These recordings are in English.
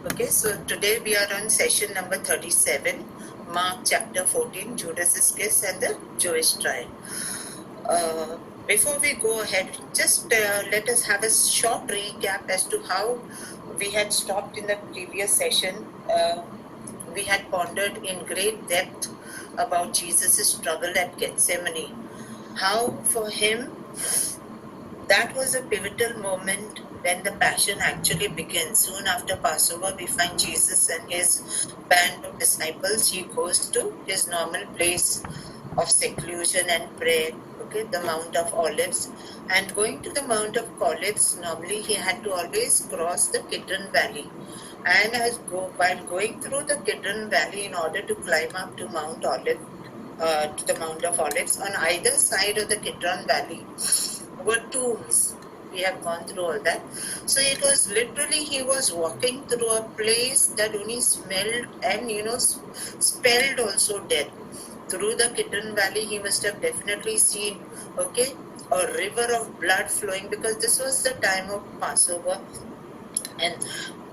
Okay, so today we are on session number 37, Mark chapter 14, Judas Iscariot and the Jewish trial. Before we go ahead, just let us have a short recap as to how we had stopped in the previous session. We had pondered in great depth about Jesus' struggle at Gethsemane. How for him, that was a pivotal moment when the passion actually begins. Soon after Passover, we find Jesus and his band of disciples. He goes to his normal place of seclusion and prayer, okay, the Mount of Olives. And going to the Mount of Olives, normally he had to always cross the Kidron Valley. And while going through the Kidron Valley in order to climb up to Mount Olive, to the Mount of Olives, on either side of the Kidron Valley were tombs. We have gone through all that. So it was literally he was walking through a place that only smelled and spelled also death. Through the Kidron Valley, he must have definitely seen, okay, a river of blood flowing, because this was the time of Passover, and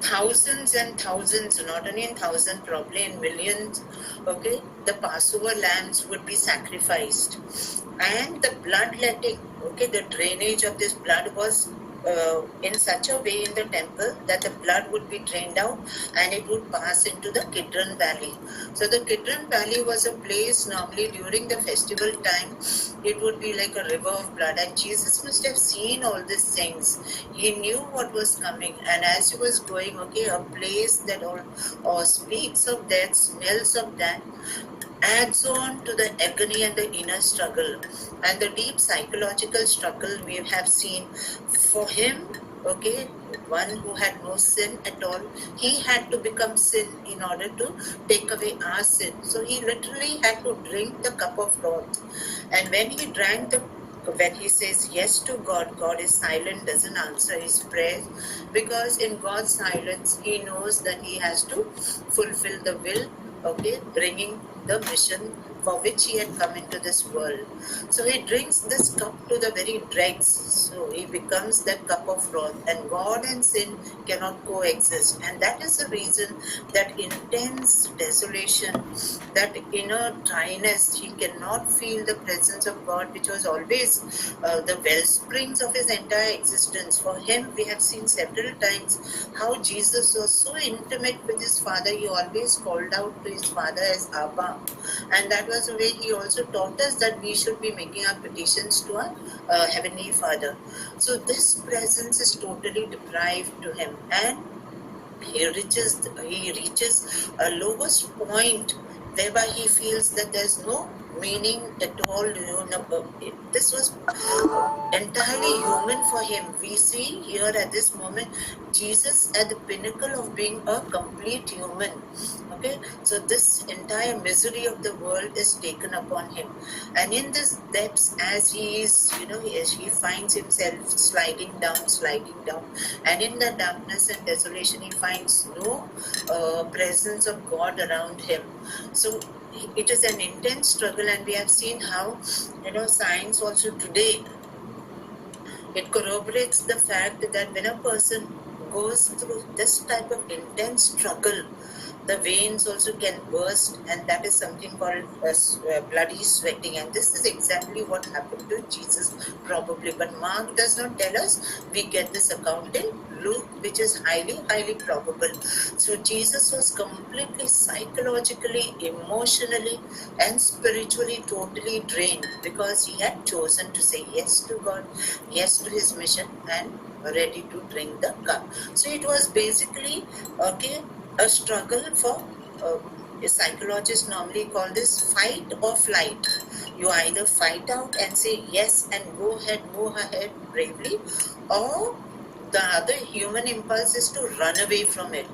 thousands and thousands, not only in thousands, probably in millions, okay, the Passover lambs would be sacrificed. And the bloodletting, okay, the drainage of this blood was in such a way in the temple that the blood would be drained out and it would pass into the Kidron Valley. So the Kidron Valley was a place normally during the festival time, it would be like a river of blood, and Jesus must have seen all these things. He knew what was coming, and as he was going, okay, a place that all speaks of death, smells of death, adds on to the agony and the inner struggle and the deep psychological struggle we have seen for him. Okay, one who had no sin at all, he had to become sin in order to take away our sin. So he literally had to drink the cup of wrath. And when he drank when he says yes to God, God is silent, doesn't answer his prayers, because in God's silence, he knows that he has to fulfill the will, okay, bringing the mission for which he had come into this world. So he drinks this cup to the very dregs. So he becomes that cup of wrath, and God and sin cannot coexist. And that is the reason that intense desolation, that inner dryness, he cannot feel the presence of God, which was always the well springs of his entire existence. For him, we have seen several times how Jesus was so intimate with his Father, he always called out to his Father as Abba. And that was the way he also taught us that we should be making our petitions to our Heavenly Father. So this presence is totally deprived to him, and he reaches a lowest point whereby he feels that there's no meaning at all. This was entirely human for him. We see here at this moment Jesus at the pinnacle of being a complete human. Okay, so this entire misery of the world is taken upon him, and in this depths, as he is, as he finds himself sliding down, and in the darkness and desolation, he finds no presence of God around him. So it is an intense struggle, and we have seen how, science also today, it corroborates the fact that when a person goes through this type of intense struggle, the veins also can burst, and that is something called bloody sweating. And this is exactly what happened to Jesus, probably. But Mark does not tell us. We get this account in Luke, which is highly, highly probable. So Jesus was completely psychologically, emotionally, and spiritually totally drained, because he had chosen to say yes to God, yes to his mission, and ready to drink the cup. So it was basically, okay, a struggle for, psychologists normally call this fight or flight. You either fight out and say yes and go ahead, move ahead bravely, or the other human impulse is to run away from it.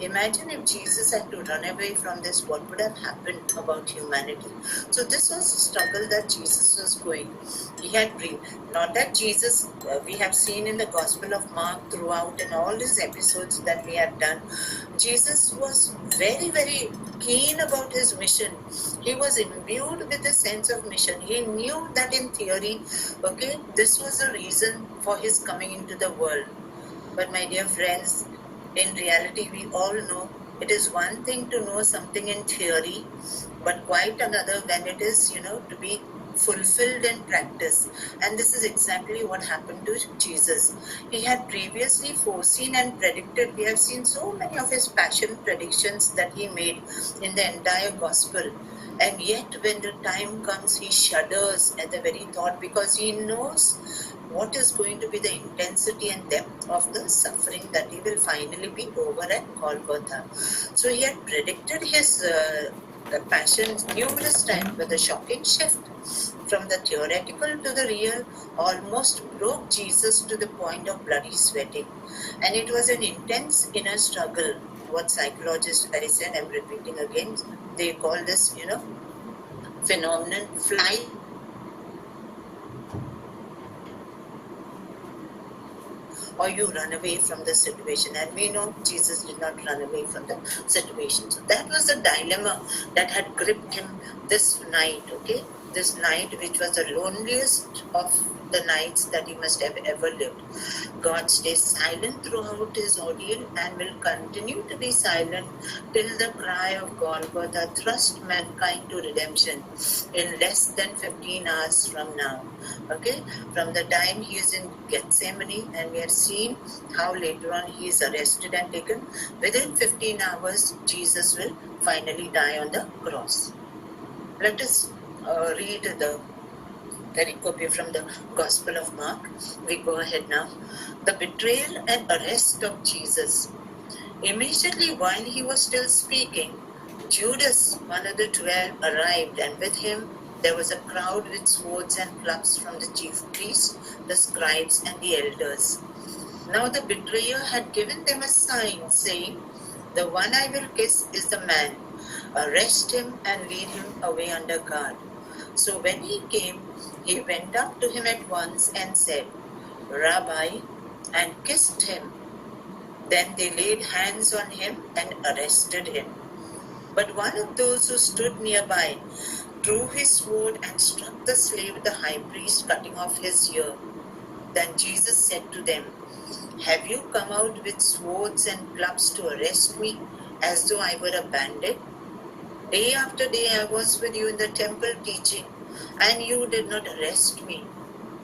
Imagine if Jesus had to run away from this, what would have happened about humanity? So this was the struggle that Jesus was going. He had not that Jesus, we have seen in the Gospel of Mark throughout in all these episodes that we have done, Jesus was very, very keen about his mission. He was imbued with a sense of mission. He knew that in theory, this was the reason for his coming into the world. But my dear friends, In reality, we all know it is one thing to know something in theory, but quite another when it is, to be fulfilled in practice. And this is exactly what happened to Jesus. He had previously foreseen and predicted. We have seen so many of his passion predictions that he made in the entire gospel. And yet, when the time comes, he shudders at the very thought, because he knows what is going to be the intensity and depth of the suffering that he will finally be over at Golgotha. So he had predicted his passion numerous times, but the shocking shift from the theoretical to the real almost broke Jesus to the point of bloody sweating. And it was an intense inner struggle. What psychologists, I said, I'm repeating again, they call this, phenomenon fly or you run away from the situation. And we know Jesus did not run away from the situation. So that was the dilemma that had gripped him this night, okay? This night, which was the loneliest of the nights that he must have ever lived. God stays silent throughout his ordeal and will continue to be silent till the cry of Golgotha thrust mankind to redemption in less than 15 hours from now. Okay, from the time he is in Gethsemane, and we have seen how later on he is arrested and taken, within 15 hours Jesus will finally die on the cross. Let us read the pericope from the Gospel of Mark. We go ahead now. The betrayal and arrest of Jesus. Immediately while he was still speaking, Judas, one of the 12, arrived, and with him there was a crowd with swords and clubs from the chief priests, the scribes, and the elders. Now the betrayer had given them a sign, saying, "The one I will kiss is the man. Arrest him and lead him away under guard." So when he came, he went up to him at once and said, "Rabbi," and kissed him. Then they laid hands on him and arrested him. But one of those who stood nearby drew his sword and struck the slave, the high priest, cutting off his ear. Then Jesus said to them, "Have you come out with swords and clubs to arrest me, as though I were a bandit? Day after day I was with you in the temple teaching, and you did not arrest me.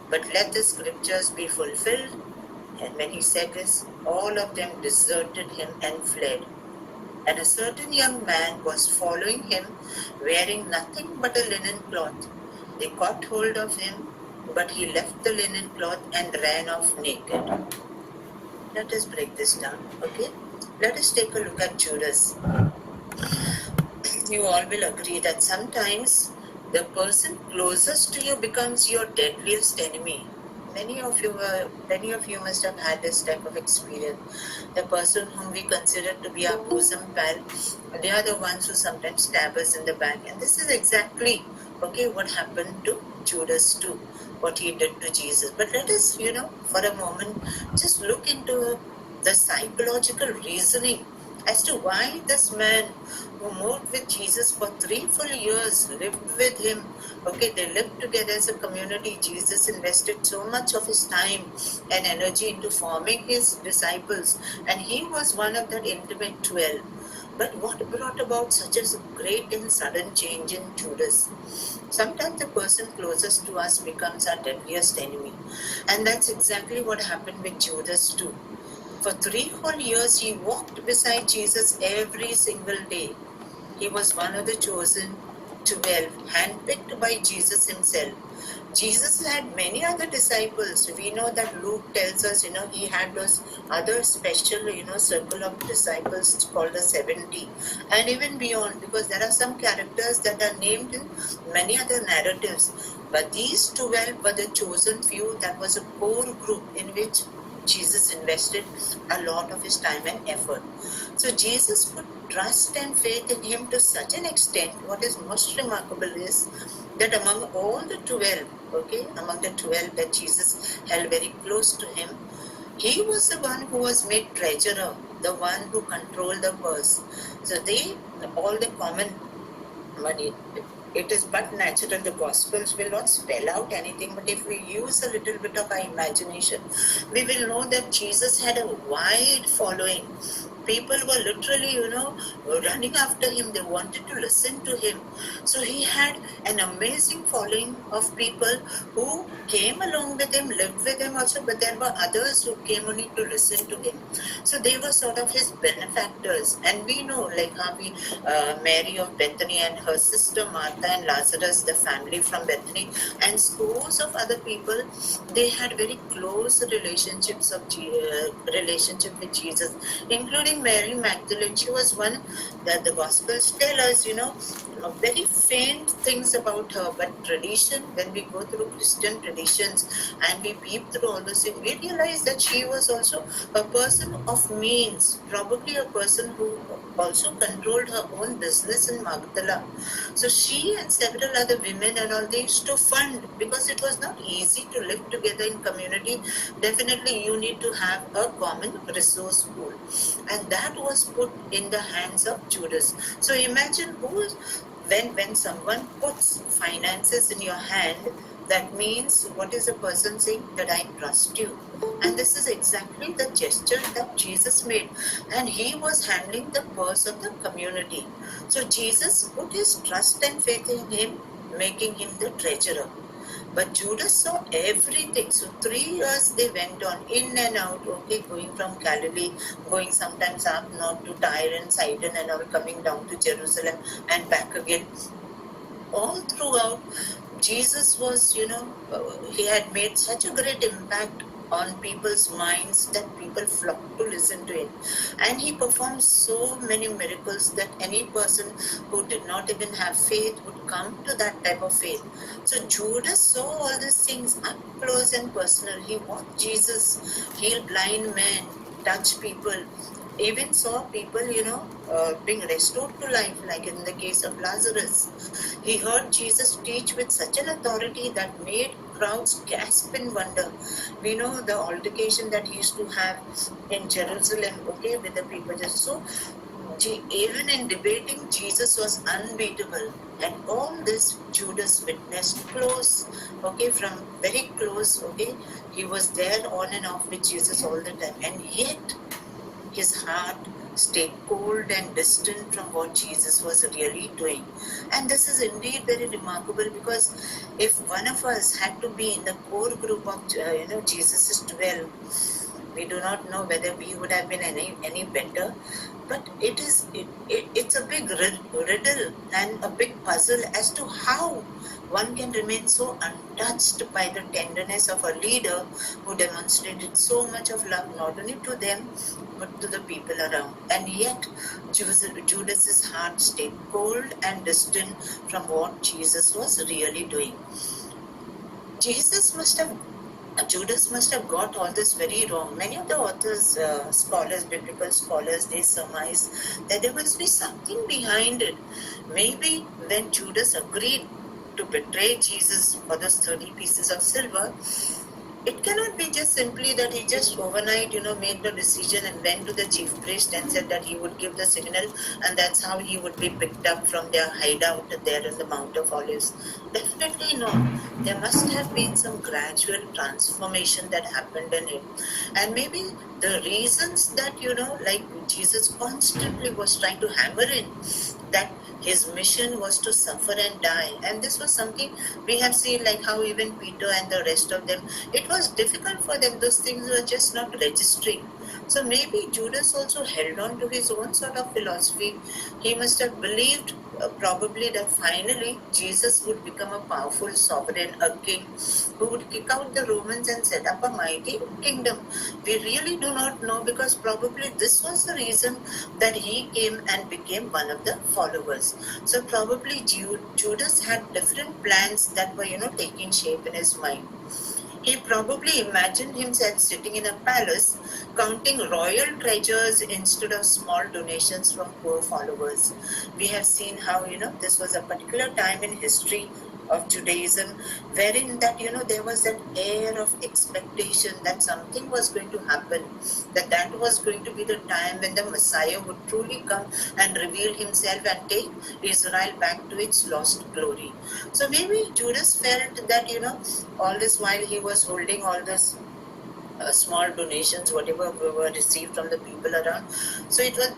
But let the scriptures be fulfilled." And when he said this, all of them deserted him and fled. And a certain young man was following him, wearing nothing but a linen cloth. They caught hold of him, but he left the linen cloth and ran off naked. Let us break this down, okay? Let us take a look at Judas. You all will agree that sometimes the person closest to you becomes your deadliest enemy. Many of you must have had this type of experience. The person whom we consider to be our bosom pal, they are the ones who sometimes stab us in the back. And this is exactly, what happened to Judas too, what he did to Jesus. But let us, for a moment, just look into the psychological reasoning as to why this man who moved with Jesus for 3 full years, lived with him, they lived together as a community. Jesus invested so much of his time and energy into forming his disciples, and he was one of that intimate 12. But what brought about such a great and sudden change in Judas? Sometimes the person closest to us becomes our deadliest enemy, and that's exactly what happened with Judas too. For 3 whole years, he walked beside Jesus every single day. He was one of the chosen 12, handpicked by Jesus himself. Jesus had many other disciples. We know that Luke tells us, he had those other special, circle of disciples called the 70, and even beyond, because there are some characters that are named in many other narratives. But these 12 were the chosen few. That was a core group in which Jesus invested a lot of his time and effort. So Jesus put trust and faith in him to such an extent. What is most remarkable is that among all the 12, among the 12 that Jesus held very close to him, he was the one who was made treasurer, the one who controlled the purse. So all the common money, it is but natural. The Gospels will not spell out anything, but if we use a little bit of our imagination, we will know that Jesus had a wide following. People were literally, running after him. They wanted to listen to him. So he had an amazing following of people who came along with him, lived with him also, but there were others who came only to listen to him. So they were sort of his benefactors. And we know, like how Mary of Bethany and her sister Martha and Lazarus, the family from Bethany, and scores of other people, they had very close relationship with Jesus, including Mary Magdalene. She was one that the Gospels tell us, very faint things about her, but tradition, when we go through Christian traditions and we peep through all those things, we realize that she was also a person of means, probably a person who also controlled her own business in Magdala. So she and several other women and all, they used to fund, because it was not easy to live together in community. Definitely you need to have a common resource pool, and that was put in the hands of Judas. So imagine when someone puts finances in your hand, that means what is a person saying? That I trust you. And this is exactly the gesture that Jesus made. And he was handling the purse of the community. So Jesus put his trust and faith in him, making him the treasurer. But Judas saw everything. So 3 years they went on, in and out, going from Galilee, going sometimes up north to Tyre and Sidon and all, coming down to Jerusalem and back again. All throughout, Jesus was, he had made such a great impact on people's minds that people flocked to listen to him. And he performed so many miracles that any person who did not even have faith would come to that type of faith. So Judas saw all these things up close and personal. He watched Jesus heal blind men, touch people, even saw people, being restored to life, like in the case of Lazarus. He heard Jesus teach with such an authority that made crowds gasp in wonder. We know the altercation that he used to have in Jerusalem, with the people. So even in debating, Jesus was unbeatable. And all this Judas witnessed close, from very close, He was there on and off with Jesus all the time. And yet, his heart stayed cold and distant from what Jesus was really doing. And this is indeed very remarkable, because if one of us had to be in the core group of Jesus' 12, we do not know whether we would have been any better. But it's a big riddle and a big puzzle as to how one can remain so untouched by the tenderness of a leader who demonstrated so much of love, not only to them, but to the people around. And yet, Judas's heart stayed cold and distant from what Jesus was really doing. Judas must have got all this very wrong. Many of the authors, biblical scholars, they surmise that there must be something behind it. Maybe when Judas agreed to betray Jesus for those 30 pieces of silver, it cannot be just simply that he just overnight, made the decision and went to the chief priest and said that he would give the signal, and that's how he would be picked up from their hideout there in the Mount of Olives. Definitely not. There must have been some gradual transformation that happened in him. And maybe the reasons that, like Jesus constantly was trying to hammer in, that his mission was to suffer and die. And this was something we have seen, like how even Peter and the rest of them, it was difficult for them. Those things were just not registering. So maybe Judas also held on to his own sort of philosophy. He must have believed probably that finally Jesus would become a powerful sovereign, a king who would kick out the Romans and set up a mighty kingdom. We really do not know, because probably this was the reason that he came and became one of the followers. So probably Judas had different plans that were, taking shape in his mind. He probably imagined himself sitting in a palace, counting royal treasures instead of small donations from poor followers. We have seen how, this was a particular time in history of Judaism, wherein that there was that air of expectation that something was going to happen, that was going to be the time when the Messiah would truly come and reveal himself and take Israel back to its lost glory. So maybe Judas felt that all this while he was holding all this small donations, whatever were received from the people around. So it was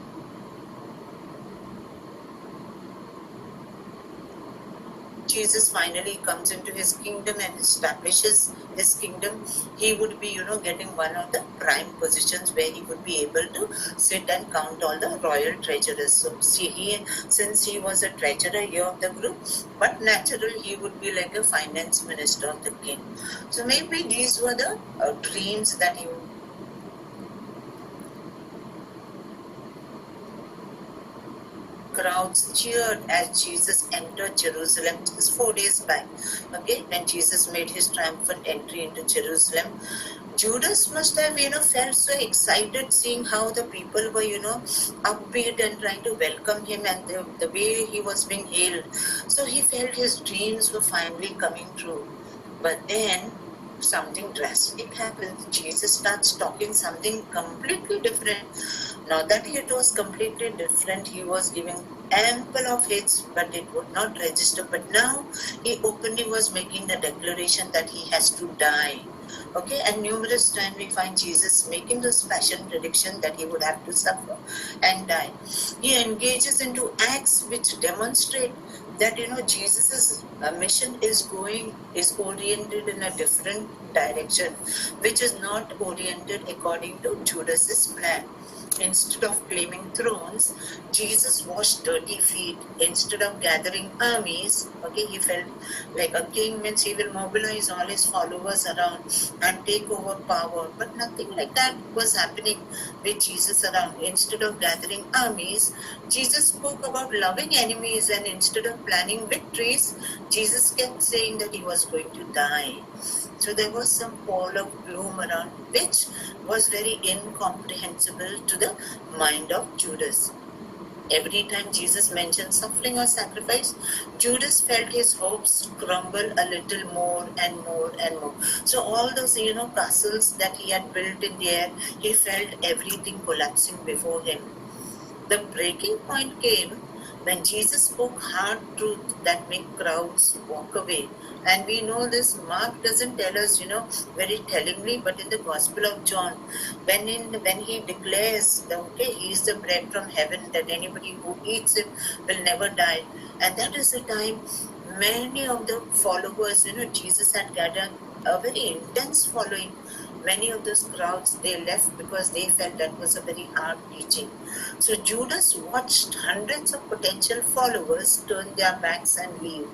Jesus finally comes into his kingdom and establishes his kingdom, he would be, getting one of the prime positions where he would be able to sit and count all the royal treasurers. So see, since he was a treasurer here of the group, but naturally he would be like a finance minister of the king. So maybe these were the dreams that he crowds cheered as Jesus entered Jerusalem just 4 days back. Okay, when Jesus made his triumphant entry into Jerusalem, Judas must have, felt so excited seeing how the people were, upbeat and trying to welcome him and the way he was being hailed. So he felt his dreams were finally coming true. But then something drastic happens. Jesus starts talking something completely different. Now that it was completely different, he was giving ample of hits, but it would not register. But now he openly was making the declaration that he has to die. Okay, and numerous times we find Jesus making this passion prediction that he would have to suffer and die. He engages into acts which demonstrate that Jesus's mission is oriented in a different direction, which is not oriented according to Judas's plan. Instead of claiming thrones, Jesus washed dirty feet. Instead of gathering armies, okay, he felt like a king means he will mobilize all his followers around and take over power. But nothing like that was happening with Jesus around. Instead of gathering armies, Jesus spoke about loving enemies, and instead of planning victories, Jesus kept saying that he was going to die. So there was some pall of gloom around, which was very incomprehensible to the mind of Judas. Every time Jesus mentioned suffering or sacrifice, Judas felt his hopes crumble a little more and more and more. So all those, castles that he had built in the air, he felt everything collapsing before him. The breaking point came when Jesus spoke hard truth that made crowds walk away. And we know this, Mark doesn't tell us, very tellingly, but in the Gospel of John, when he declares that, okay, he is the bread from heaven, that anybody who eats it will never die. And that is the time many of the followers, Jesus had gathered a very intense following. Many of those crowds, they left because they felt that was a very hard teaching. So Judas watched hundreds of potential followers turn their backs and leave.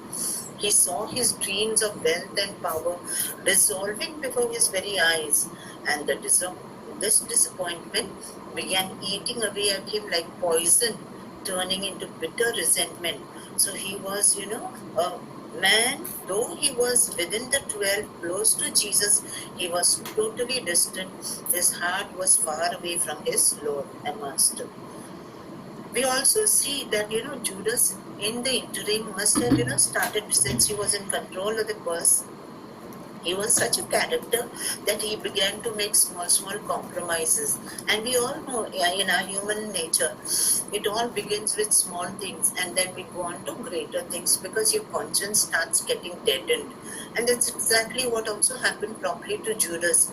He saw his dreams of wealth and power dissolving before his very eyes, and this disappointment began eating away at him like poison, turning into bitter resentment. So he was, a man, though he was within the 12, close to Jesus, he was totally distant. His heart was far away from his Lord and Master. We also see that, Judas in the interim must have, started, since he was in control of the purse, he was such a character that he began to make small compromises. And we all know in our human nature, it all begins with small things and then we go on to greater things because your conscience starts getting deadened. And that's exactly what also happened probably to Judas.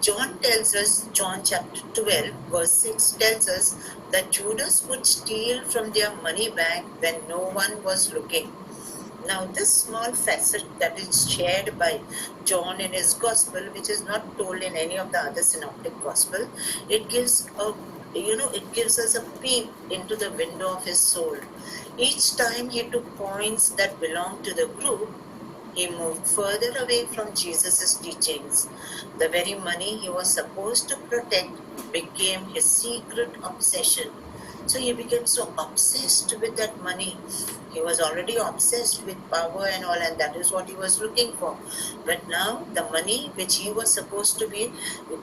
John tells us, John chapter 12, verse 6 tells us that Judas would steal from their money bag when no one was looking. Now, this small facet that is shared by John in his gospel, which is not told in any of the other synoptic gospel, it gives us a peep into the window of his soul. Each time he took points that belonged to the group, he moved further away from Jesus' teachings. The very money he was supposed to protect became his secret obsession. So he became so obsessed with that money. He was already obsessed with power and all, and that is what he was looking for. But now the money which he was supposed to be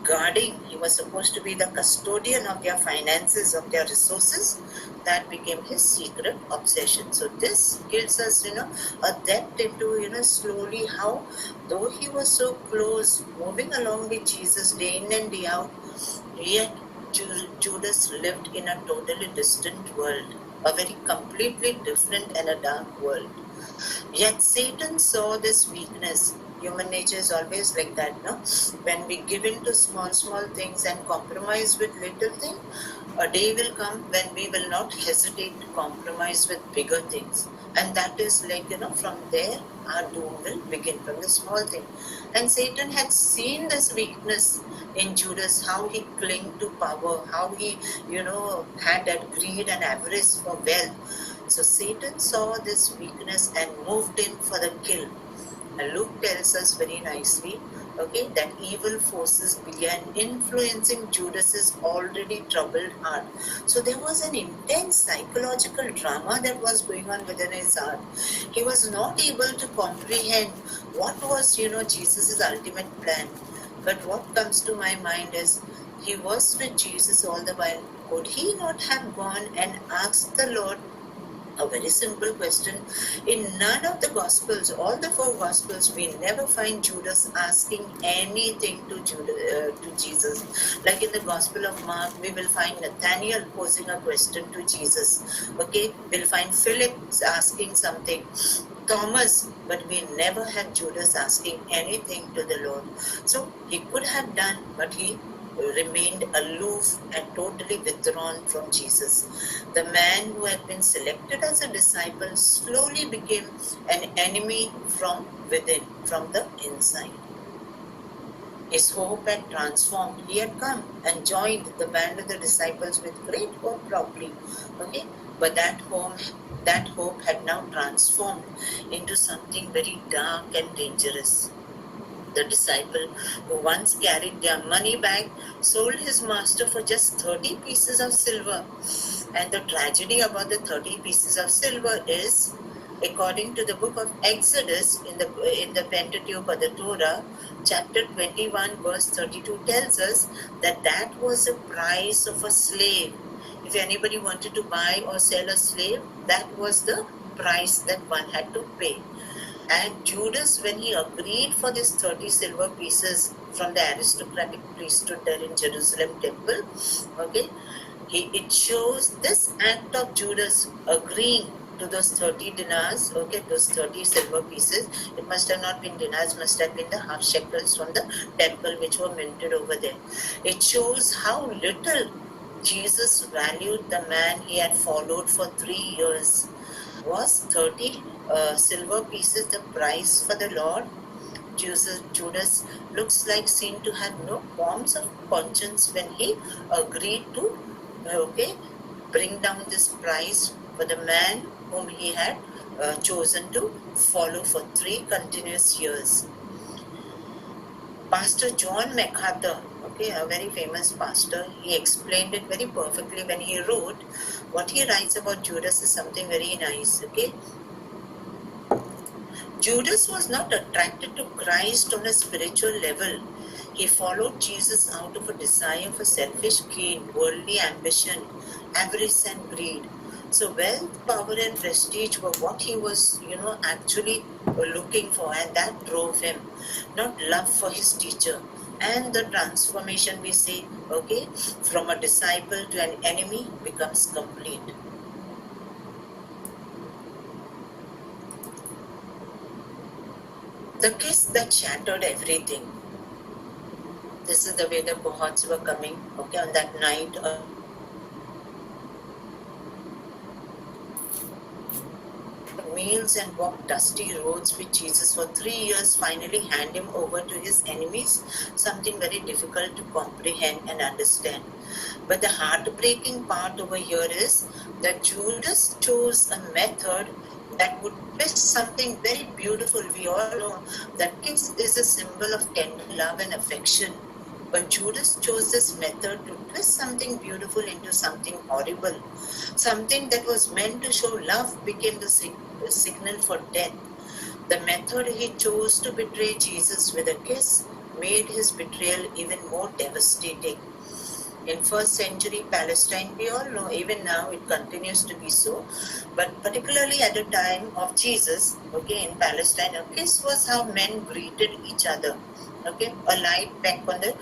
guarding, he was supposed to be the custodian of their finances, of their resources, that became his secret obsession. So this gives us, a depth into, slowly how, though he was so close, moving along with Jesus day in and day out, yet Judas lived in a totally distant world, a very completely different and a dark world. Yet Satan saw this weakness. Human nature is always like that, no? When we give in to small things and compromise with little thing, a day will come when we will not hesitate to compromise with bigger things. And that is like, from there our doom will begin, from the small thing. And Satan had seen this weakness in Judas, how he clung to power, how he, had that greed and avarice for wealth. So Satan saw this weakness and moved in for the kill. And Luke tells us very nicely, okay, that evil forces began influencing Judas's already troubled heart. So there was an intense psychological drama that was going on within his heart. He was not able to comprehend what was, Jesus' ultimate plan. But what comes to my mind is, he was with Jesus all the while. Could he not have gone and asked the Lord a very simple question? In none of the Gospels, all the four Gospels, we never find Judas asking anything to Jesus. Like in the Gospel of Mark, we will find Nathaniel posing a question to Jesus. Okay, we'll find Philip asking something, Thomas, but we never had Judas asking anything to the Lord. So he could have done, but he remained aloof and totally withdrawn from Jesus. The man who had been selected as a disciple slowly became an enemy from within, from the inside. His hope had transformed. He had come and joined the band of the disciples with great hope probably. Okay? But that hope had now transformed into something very dark and dangerous. The disciple who once carried their money bag sold his master for just 30 pieces of silver. And the tragedy about the 30 pieces of silver is, according to the book of Exodus in the Pentateuch or the Torah, chapter 21 verse 32 tells us that was the price of a slave. If anybody wanted to buy or sell a slave, that was the price that one had to pay. And Judas, when he agreed for these 30 silver pieces from the aristocratic priesthood there in Jerusalem temple, okay, it shows this act of Judas agreeing to those 30 dinars, okay, those 30 silver pieces. It must have not been dinars, must have been the half shekels from the temple which were minted over there. It shows how little Jesus valued the man he had followed for 3 years. Was 30 silver pieces the price for the Lord? Judas looks like seen to have no qualms of conscience when he agreed to bring down this price for the man whom he had chosen to follow for 3 continuous years. Pastor John MacArthur, a very famous pastor, he explained it very perfectly when he wrote. What he writes about Judas is something very nice, okay? Judas was not attracted to Christ on a spiritual level. He followed Jesus out of a desire for selfish gain, worldly ambition, avarice and greed. So wealth, power and prestige were what he was, actually looking for, and that drove him, not love for his teacher. And the transformation, we say, okay, from a disciple to an enemy becomes complete. The kiss that shattered everything. This is the way the cohorts were coming, okay, on that night. Meals and walk dusty roads with Jesus for 3 years, finally hand him over to his enemies, something very difficult to comprehend and understand. But the heartbreaking part over here is that Judas chose a method that would miss something very beautiful. We all know that kiss is a symbol of tender love and affection. But Judas chose this method to twist something beautiful into something horrible. Something that was meant to show love became the signal for death. The method he chose to betray Jesus with a kiss made his betrayal even more devastating. In first century Palestine, we all know, even now it continues to be so, but particularly at the time of Jesus, okay, in Palestine, a kiss was how men greeted each other. Okay, a light peck on the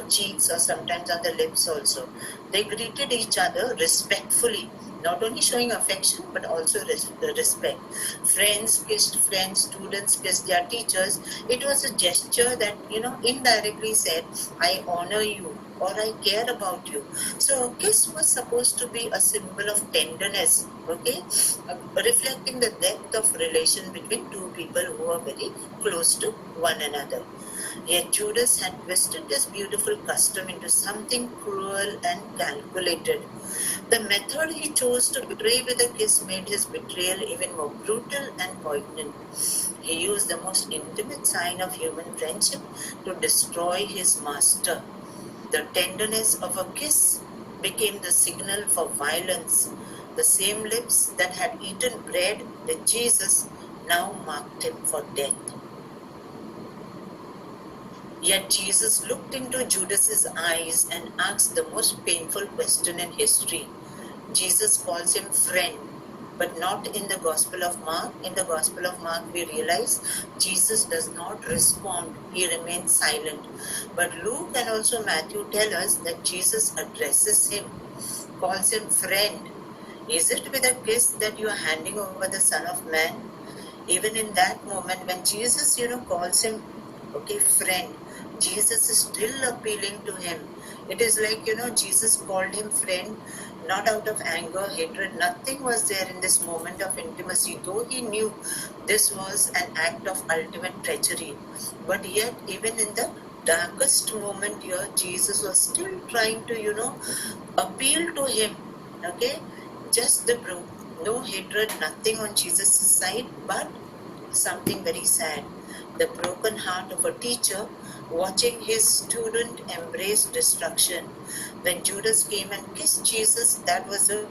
cheeks or sometimes on the lips also. They greeted each other respectfully, not only showing affection but also respect. Friends kissed friends, students kissed their teachers. It was a gesture that, indirectly said, I honor you or I care about you. So a kiss was supposed to be a symbol of tenderness, okay, reflecting the depth of relation between two people who are very close to one another. Yet Judas had twisted this beautiful custom into something cruel and calculated. The method he chose to betray with a kiss made his betrayal even more brutal and poignant. He used the most intimate sign of human friendship to destroy his master. The tenderness of a kiss became the signal for violence. The same lips that had eaten bread with Jesus now marked him for death. Yet Jesus looked into Judas's eyes and asked the most painful question in history. Jesus calls him friend, but not in the Gospel of Mark. In the Gospel of Mark, we realize Jesus does not respond, he remains silent. But Luke and also Matthew tell us that Jesus addresses him, calls him friend. Is it with a kiss that you are handing over the Son of Man? Even in that moment when Jesus, calls him, okay, friend, Jesus is still appealing to him. It is like, Jesus called him friend, not out of anger, hatred. Nothing was there in this moment of intimacy, though he knew this was an act of ultimate treachery. But yet, even in the darkest moment here, Jesus was still trying to, appeal to him. Okay? Just the no hatred, nothing on Jesus' side, but something very sad. The broken heart of a teacher watching his student embrace destruction. When Judas came and kissed Jesus, that was a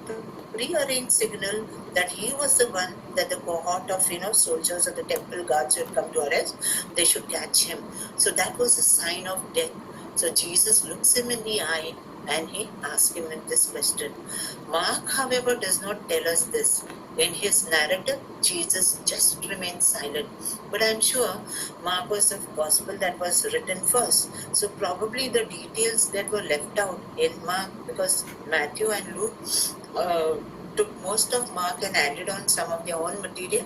prearranged signal that he was the one that the cohort of soldiers of the temple guards who had come to arrest, they should catch him. So that was a sign of death. So Jesus looks him in the eye and he asks him this question. Mark, however, does not tell us this. In his narrative, Jesus just remains silent. But I'm sure Mark was the gospel that was written first. So probably the details that were left out in Mark, because Matthew and Luke took most of Mark and added on some of their own material.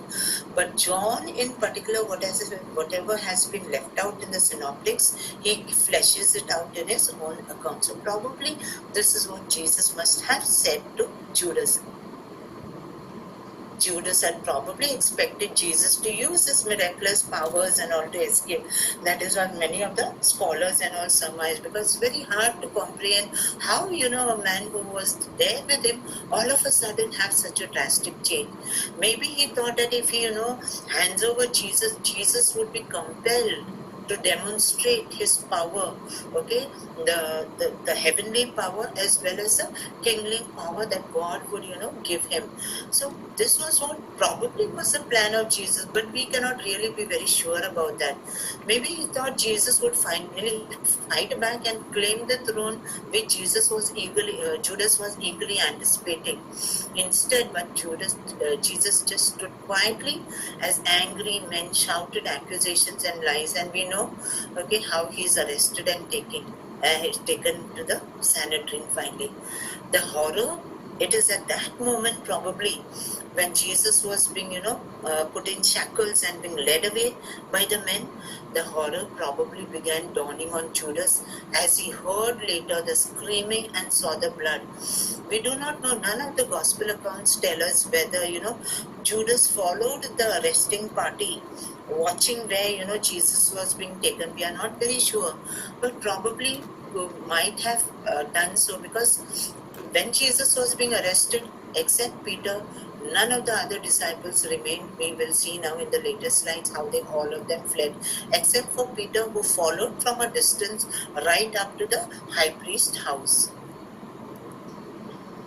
But John in particular, whatever has been left out in the synoptics, he fleshes it out in his own account. So probably this is what Jesus must have said to Judas. Judas had probably expected Jesus to use his miraculous powers and all to escape. That is what many of the scholars and all surmise, because it's very hard to comprehend how, a man who was there with him all of a sudden have such a drastic change. Maybe he thought that if he, hands over Jesus, Jesus would be compelled to demonstrate his power, okay, the heavenly power as well as the kingly power that God would, give him. So this was what probably was the plan of Jesus, but we cannot really be very sure about that. Maybe he thought Jesus would finally fight back and claim the throne, which Judas was eagerly anticipating. Instead, but Jesus just stood quietly as angry men shouted accusations and lies, and we know, okay, how he's arrested and taken to the Sanhedrin finally. The horror, it is at that moment probably when Jesus was being, put in shackles and being led away by the men, the horror probably began dawning on Judas as he heard later the screaming and saw the blood. We do not know, none of the gospel accounts tell us whether, Judas followed the arresting party, watching where, Jesus was being taken. We are not very sure, but probably might have done so, because when Jesus was being arrested, except Peter, None of the other disciples remained. We will see now in the later slides how they all of them fled, except for Peter, who followed from a distance right up to the high priest's house.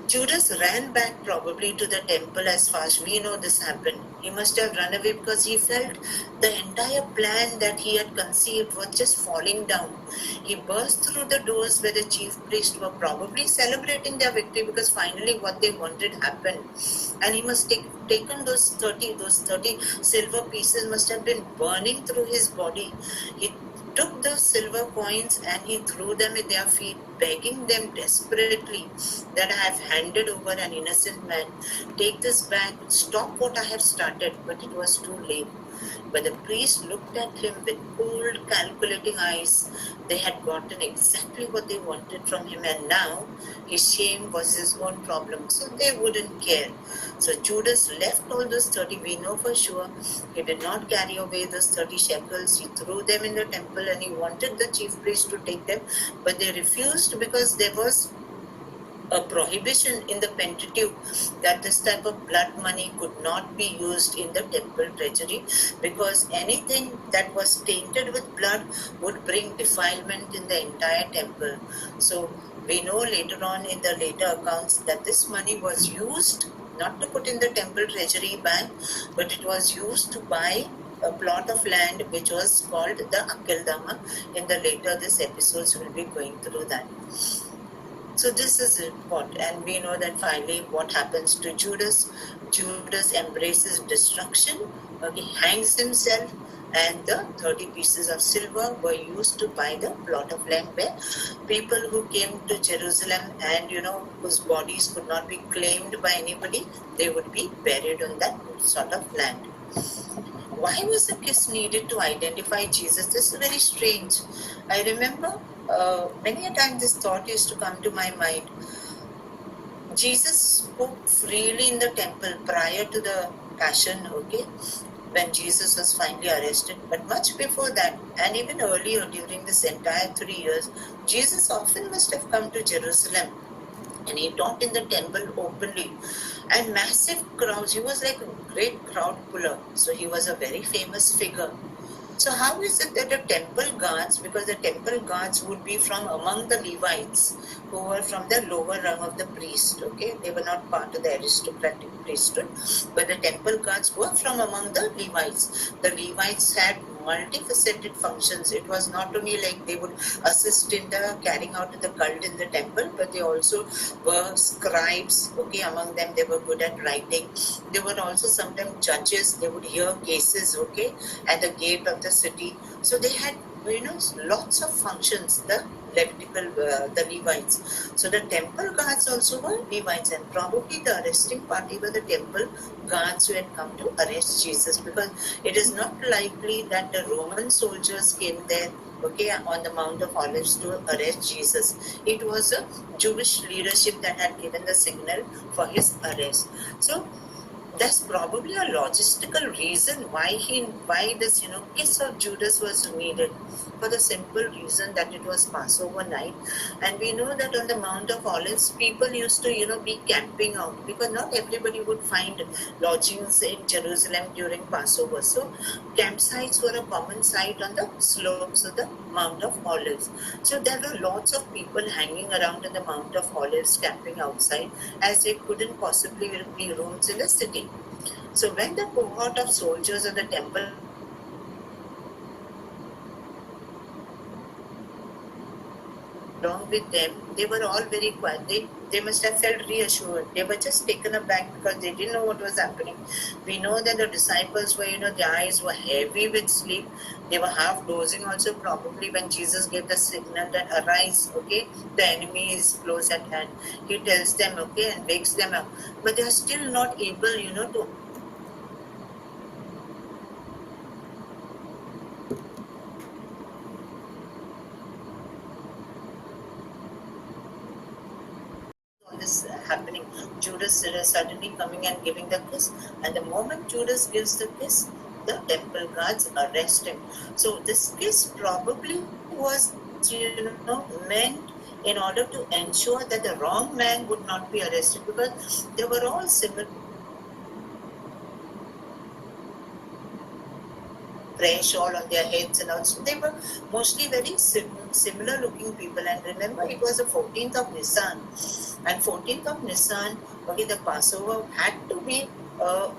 Judas ran back probably to the temple as fast. We know this happened. He must have run away because he felt the entire plan that he had conceived was just falling down. He burst through the doors where the chief priests were probably celebrating their victory because finally what they wanted happened. And he must take taken those 30 silver pieces must have been burning through his body. He took the silver coins and he threw them at their feet, begging them desperately that I have handed over an innocent man. Take this back, stop what I have started. But it was too late. But the priest looked at him with cold, calculating eyes. They had gotten exactly what they wanted from him, and now his shame was his own problem, so they wouldn't care. So Judas left all those 30, we know for sure. He did not carry away those 30 shekels. He threw them in the temple and he wanted the chief priest to take them, but they refused because there was a prohibition in the Pentateuch that this type of blood money could not be used in the temple treasury, because anything that was tainted with blood would bring defilement in the entire temple. So we know later on in the later accounts that this money was used not to put in the temple treasury bank, but it was used to buy a plot of land which was called the Akeldama. In the later this episodes will be going through that. So this is what, and we know that finally what happens to Judas. Judas embraces destruction, he hangs himself, and the 30 pieces of silver were used to buy the plot of land where people who came to Jerusalem and whose bodies could not be claimed by anybody, they would be buried on that sort of land. Why was a kiss needed to identify Jesus? This is very strange. I remember many a time this thought used to come to my mind. Jesus spoke freely in the temple prior to the passion, okay, when Jesus was finally arrested. But much before that, and even earlier during this entire 3 years, Jesus often must have come to Jerusalem and he taught in the temple openly. And massive crowds, he was like a great crowd puller. So he was a very famous figure. So how is it that the temple guards, because the temple guards would be from among the Levites, who were from the lower rung of the priest, okay? They were not part of the aristocratic priesthood, but the temple guards were from among the Levites. The Levites had multifaceted functions. It was not only like they would assist in the carrying out of the cult in the temple, but they also were scribes, okay? Among them, they were good at writing. They were also sometimes judges. They would hear cases, okay, at the gate of the city. So they had, lots of functions, the Levitical, the Levites. So the temple guards also were Levites, and probably the arresting party were the temple guards who had come to arrest Jesus, because it is not likely that the Roman soldiers came there, okay, on the Mount of Olives to arrest Jesus. It was a Jewish leadership that had given the signal for his arrest. So there's probably a logistical reason why this kiss of Judas was needed, for the simple reason that it was Passover night, and we know that on the Mount of Olives people used to be camping out, because not everybody would find lodgings in Jerusalem during Passover. So campsites were a common sight on the slopes of the Mount of Olives. So there were lots of people hanging around in the Mount of Olives, camping outside, as there couldn't possibly be rooms in the city. So when the cohort of soldiers of the temple along with them, they were all very quiet. They must have felt reassured. They were just taken aback because they didn't know what was happening. We know that the disciples were, their eyes were heavy with sleep. They were half dozing also, probably when Jesus gave the signal that arise, okay, the enemy is close at hand. He tells them, okay, and wakes them up. But they are still not able, to this happening. Judas suddenly coming and giving the kiss, and the moment Judas gives the kiss, the temple guards arrest him. So this kiss probably was meant in order to ensure that the wrong man would not be arrested, because they were all similar prayer shawl on their heads and all. So they were mostly very similar looking people. And remember, it was the 14th of Nisan. And 14th of Nisan, okay, the Passover had to be a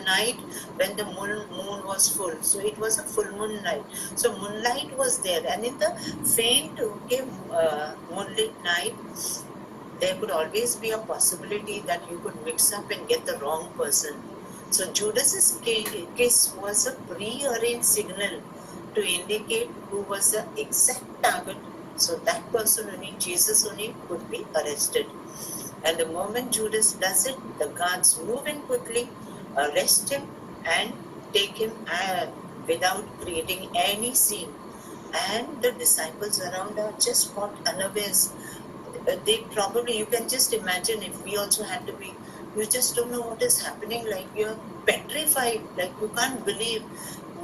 night when the moon was full. So it was a full moon night. So moonlight was there. And in the faint, okay, moonlit night, there could always be a possibility that you could mix up and get the wrong person. So Judas's kiss was a pre-arranged signal to indicate who was the exact target. So that person only, Jesus only, could be arrested. And the moment Judas does it, the guards move in quickly, arrest him, and take him without creating any scene. And the disciples around are just caught unawares. They probably, you can just imagine if we also had to be, you just don't know what is happening, like you're petrified, like you can't believe.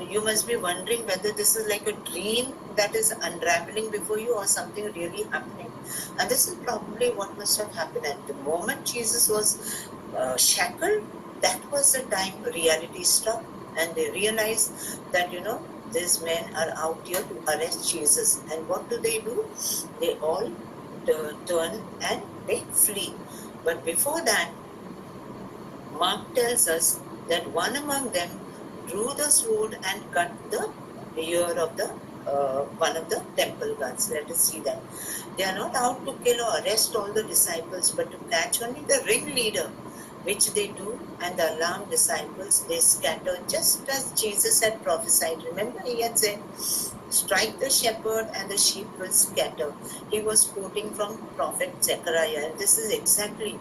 You must be wondering whether this is like a dream that is unraveling before you or something really happening. And this is probably what must have happened. At the moment Jesus was shackled, that was the time reality struck, and they realized that, these men are out here to arrest Jesus. And what do? They all turn and they flee. But before that, Mark tells us that one among them drew the sword and cut the ear of the one of the temple guards. Let us see that. They are not out to kill or arrest all the disciples, but to catch only the ringleader, which they do, and the alarmed disciples they scatter, just as Jesus had prophesied. Remember, he had said, strike the shepherd and the sheep will scatter. He was quoting from prophet Zechariah, and this is exactly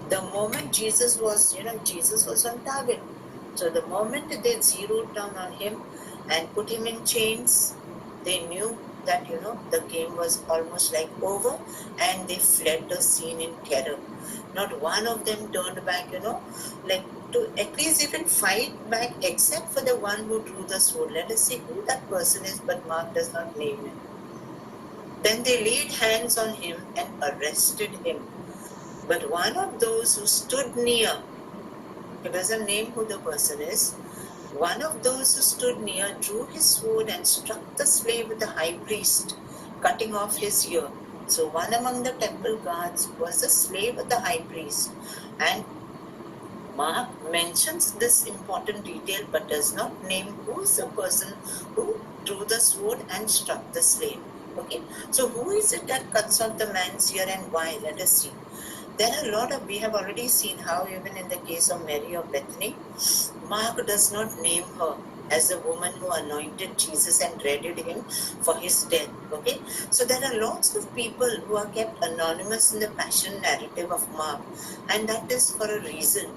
the moment Jesus was on target. So the moment they zeroed down on him and put him in chains, they knew that, the game was almost like over, and they fled the scene in terror. Not one of them turned back, like to at least even fight back, except for the one who drew the sword. Let us see who that person is, but Mark does not name him. Then they laid hands on him and arrested him. But one of those who stood near, it doesn't name who the person is, one of those who stood near drew his sword and struck the slave of the high priest, cutting off his ear. So one among the temple guards was the slave of the high priest. And Mark mentions this important detail but does not name who is the person who drew the sword and struck the slave. Okay, so who is it that cuts off the man's ear and why? Let us see. There are a lot of, we have already seen how even in the case of Mary of Bethany, Mark does not name her as the woman who anointed Jesus and readied him for his death. Okay, so there are lots of people who are kept anonymous in the passion narrative of Mark, and that is for a reason,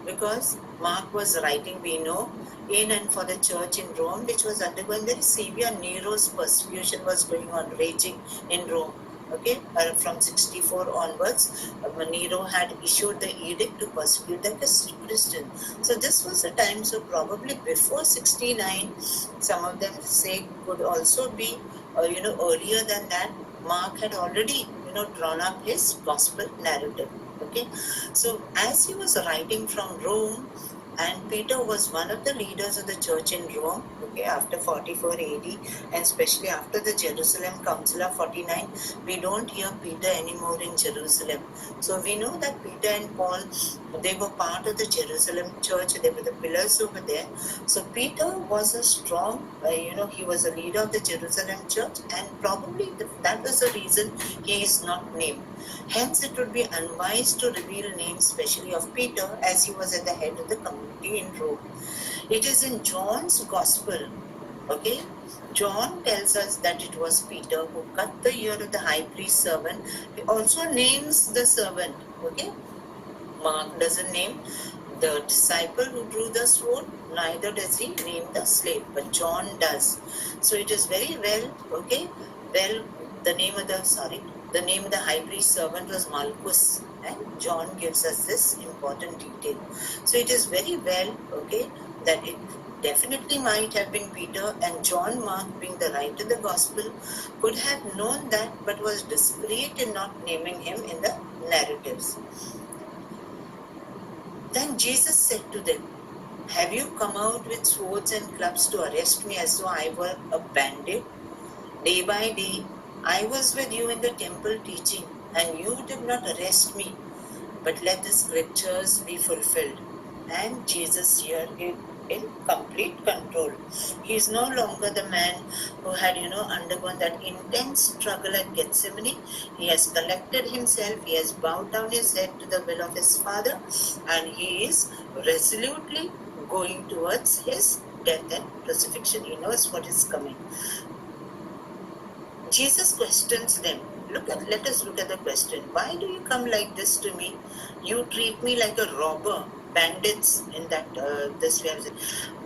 because Mark was writing, we know, in and for the church in Rome, which was undergoing very severe. Nero's persecution was going on, raging in Rome. Okay, from 64 onwards, Nero had issued the edict to persecute the Christians. So this was a time, so probably before 69, some of them say could also be, earlier than that. Mark had already, drawn up his gospel narrative. Okay, so as he was writing from Rome, and Peter was one of the leaders of the church in Rome, okay, after 44 AD, and especially after the Jerusalem Council of 49, we don't hear Peter anymore in Jerusalem. So we know that Peter and Paul, they were part of the Jerusalem church, they were the pillars over there. So Peter was a strong, he was a leader of the Jerusalem church, and probably that was the reason he is not named. Hence, it would be unwise to reveal names, especially of Peter, as he was at the head of the community in Rome. It is in John's Gospel, okay? John tells us that it was Peter who cut the ear of the high priest's servant. He also names the servant, okay? Mark doesn't name the disciple who drew the sword, neither does he name the slave, but John does. So it is very well, okay? Well, the name of the high priest servant was Malchus, and John gives us this important detail. So it is very well, okay, that it definitely might have been Peter, and John Mark, being the writer of the gospel, could have known that but was discreet in not naming him in the narratives. Then Jesus said to them, Have you come out with swords and clubs to arrest me as though I were a bandit? Day by day, I was with you in the temple teaching, and you did not arrest me. But let the scriptures be fulfilled. And Jesus here is in complete control. He is no longer the man who had, undergone that intense struggle at Gethsemane. He has collected himself, he has bowed down his head to the will of his Father, and he is resolutely going towards his death and crucifixion. He knows what is coming. Jesus questions them. Let us look at the question. Why do you come like this to me? You treat me like a robber, bandits. In that this way,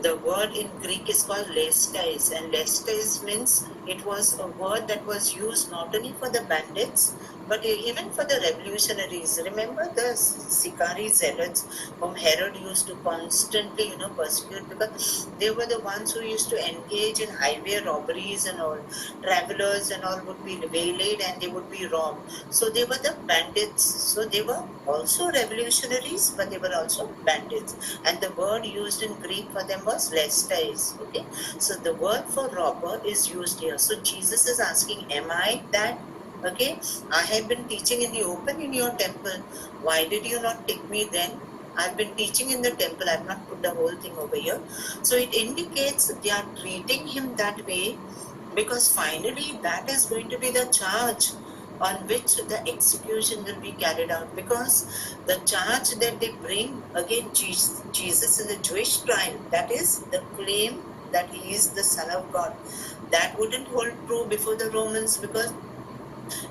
the word in Greek is called lestais, and lestais means it was a word that was used not only for the bandits but even for the revolutionaries. Remember the Sicarii zealots whom Herod used to constantly, persecute, because they were the ones who used to engage in highway robberies and all. Travelers and all would be waylaid and they would be robbed. So they were the bandits. So they were also revolutionaries, but they were also bandits. And the word used in Greek for them was lestais. Okay, so the word for robber is used here. So Jesus is asking, am I that? Okay, I have been teaching in the open in your temple. Why did you not take me then? I've been teaching in the temple. I've not put the whole thing over here. So it indicates they are treating him that way because finally that is going to be the charge on which the execution will be carried out, because the charge that they bring against Jesus in the Jewish trial, that is the claim that he is the Son of God, that wouldn't hold true before the Romans, because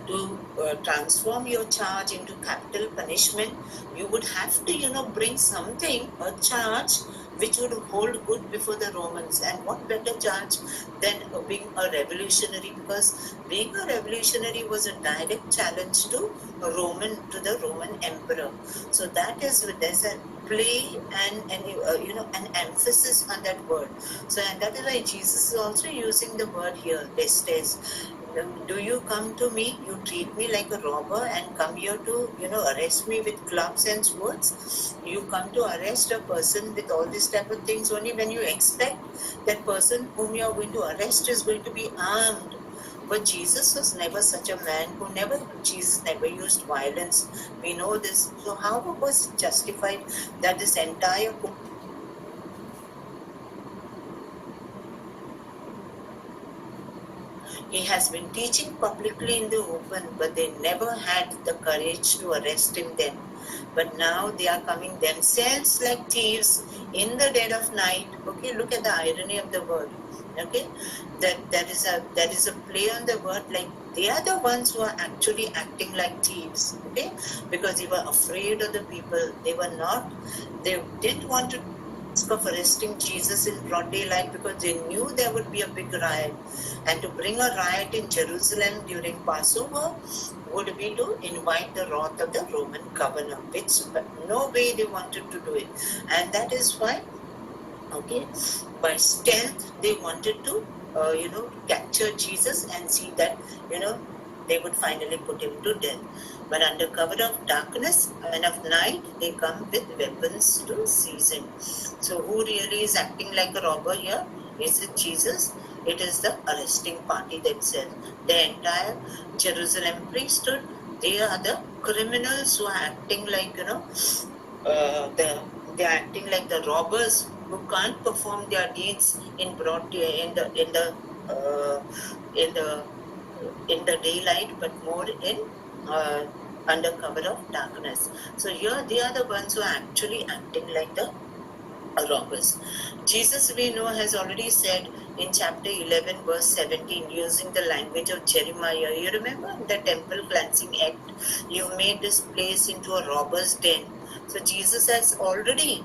to transform your charge into capital punishment, you would have to, bring something, a charge which would hold good before the Romans. And what better charge than being a revolutionary? Because being a revolutionary was a direct challenge to the Roman emperor. So that is, there's a play and an emphasis on that word. So, and that is why Jesus is also using the word here, lestes. Do you come to me, you treat me like a robber and come here to, arrest me with clubs and swords? You come to arrest a person with all these type of things only when you expect that person whom you are going to arrest is going to be armed. But Jesus was never such a man Jesus never used violence. We know this. So how was it justified that this entire He has been teaching publicly in the open, but they never had the courage to arrest him then. But now they are coming themselves like thieves in the dead of night. Okay, look at the irony of the word. Okay, that is a play on the word, like they are the ones who are actually acting like thieves. Okay, because they were afraid of the people. They didn't want to of arresting Jesus in broad daylight because they knew there would be a big riot. And to bring a riot in Jerusalem during Passover would be to invite the wrath of the Roman governor, which no way they wanted to do it. And that is why, okay, by stealth, they wanted to, capture Jesus and see that, they would finally put him to death. But under cover of darkness and of night, they come with weapons to seize him. So who really is acting like a robber here? Is it Jesus? It is the arresting party themselves. The entire Jerusalem priesthood, they are the criminals who are acting like, they're acting like the robbers who can't perform their deeds in broad day, uh, in the in the daylight, but more in under cover of darkness. So here they are the ones who are actually acting like the robbers. Jesus, we know, has already said in chapter 11, verse 17, using the language of Jeremiah. You remember the temple cleansing act? You made this place into a robber's den. So Jesus has already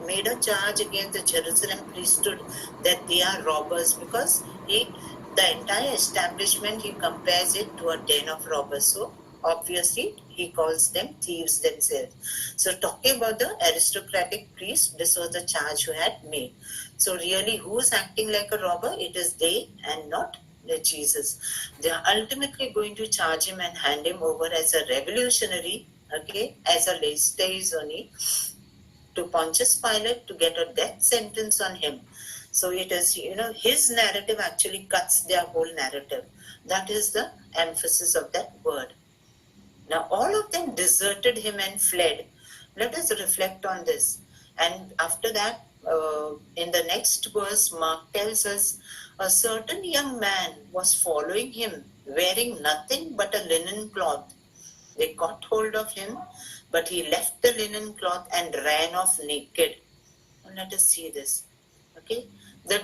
made a charge against the Jerusalem priesthood that they are robbers, because the entire establishment, he compares it to a den of robbers. So obviously he calls them thieves themselves. So talking about the aristocratic priest, this was the charge who had made. So really, who is acting like a robber? It is they and not Jesus. They are ultimately going to charge him and hand him over as a revolutionary, okay, as a lestais only, to Pontius Pilate to get a death sentence on him. So it is, his narrative actually cuts their whole narrative. That is the emphasis of that word. Now all of them deserted him and fled. Let us reflect on this. And after that, in the next verse, Mark tells us a certain young man was following him, wearing nothing but a linen cloth. They caught hold of him, but he left the linen cloth and ran off naked. Now let us see this. Okay, the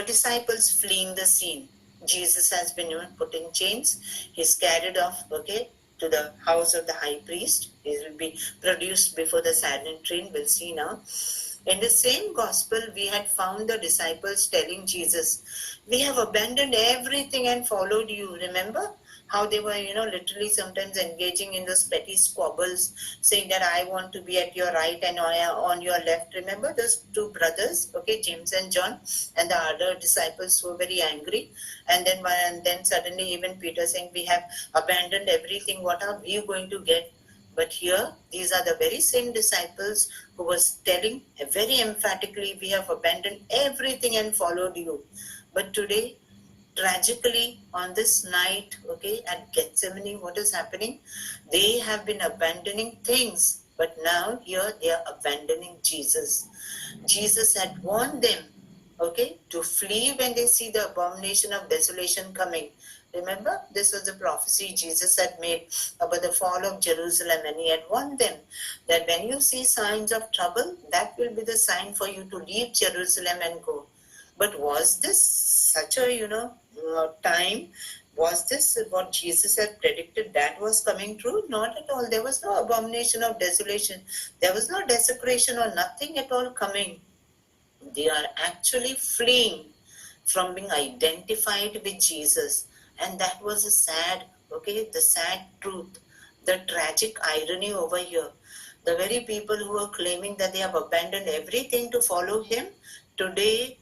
disciples fleeing the scene. Jesus has been put in chains. He's carried off, okay, to the house of the high priest. He will be produced before the Sanhedrin. We'll see now. In the same gospel, we had found the disciples telling Jesus, "We have abandoned everything and followed you." Remember how they were, literally sometimes engaging in those petty squabbles, saying that I want to be at your right and I am on your left. Remember those two brothers, okay, James and John, and the other disciples were very angry. And then suddenly even Peter saying, "We have abandoned everything. What are we going to get?" But here, these are the very same disciples who was telling very emphatically, "We have abandoned everything and followed you." But today, tragically, on this night, okay, at Gethsemane, what is happening? They have been abandoning things, but now here they are abandoning Jesus. Jesus had warned them, okay, to flee when they see the abomination of desolation coming. Remember, this was the prophecy Jesus had made about the fall of Jerusalem, and he had warned them that when you see signs of trouble, that will be the sign for you to leave Jerusalem and go. But was this such a, time? Was this what Jesus had predicted that was coming true? Not at all. There was no abomination of desolation. There was no desecration or nothing at all coming. They are actually fleeing from being identified with Jesus. And that was the sad truth, the tragic irony over here. The very people who are claiming that they have abandoned everything to follow him, today,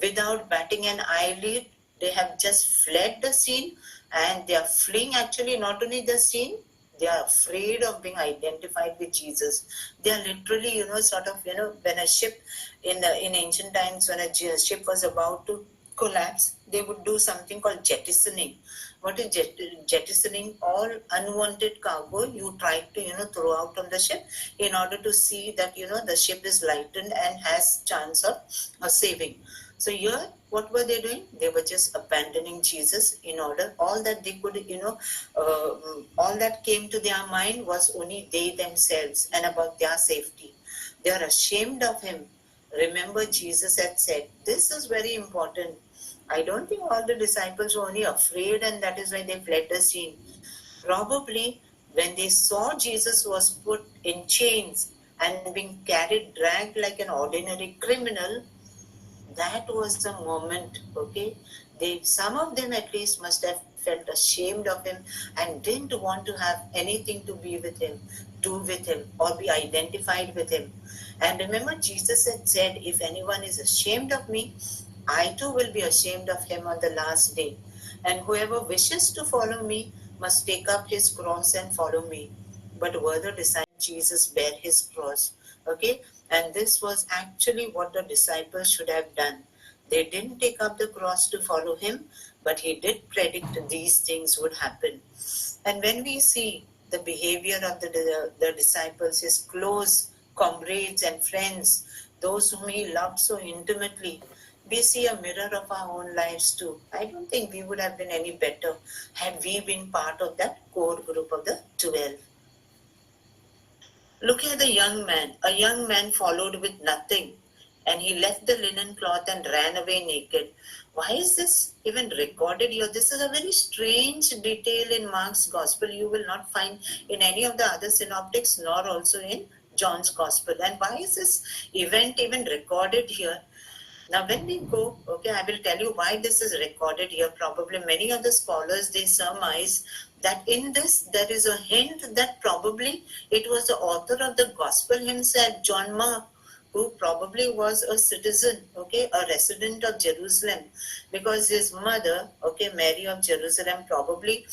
without batting an eyelid, they have just fled the scene, and they are fleeing actually not only the scene, they are afraid of being identified with Jesus. They are literally, when a ship in ancient times, when a ship was about to collapse, they would do something called jettisoning. What is jettisoning? All unwanted cargo you try to throw out on the ship in order to see that the ship is lightened and has chance of saving. So here, what were they doing? They were just abandoning Jesus in order. All that they could, all that came to their mind was only they themselves and about their safety. They are ashamed of him. Remember, Jesus had said, this is very important. I don't think all the disciples were only afraid and that is why they fled the scene. Probably when they saw Jesus was put in chains and being dragged like an ordinary criminal, that was the moment, okay? Some of them at least must have felt ashamed of him and didn't want to have anything to do with him, or be identified with him. And remember, Jesus had said, if anyone is ashamed of me, I too will be ashamed of him on the last day. And whoever wishes to follow me must take up his cross and follow me. But were the disciples Jesus bear his cross? Okay, and this was actually what the disciples should have done. They didn't take up the cross to follow him, but he did predict these things would happen. And when we see the behavior of the disciples, his close comrades and friends, those whom he loved so intimately, we see a mirror of our own lives too. I don't think we would have been any better had we been part of that core group of the 12. Look at the young man. A young man followed with nothing, and he left the linen cloth and ran away naked. Why is this even recorded here? This is a very strange detail in Mark's gospel. You will not find in any of the other synoptics, nor also in John's gospel. And why is this event even recorded here? Now, when we go, okay, I will tell you why this is recorded here. Probably many of the scholars, they surmise that in this, there is a hint that probably it was the author of the gospel himself, John Mark, who probably was a citizen, okay, a resident of Jerusalem, because his mother, okay, Mary of Jerusalem, probably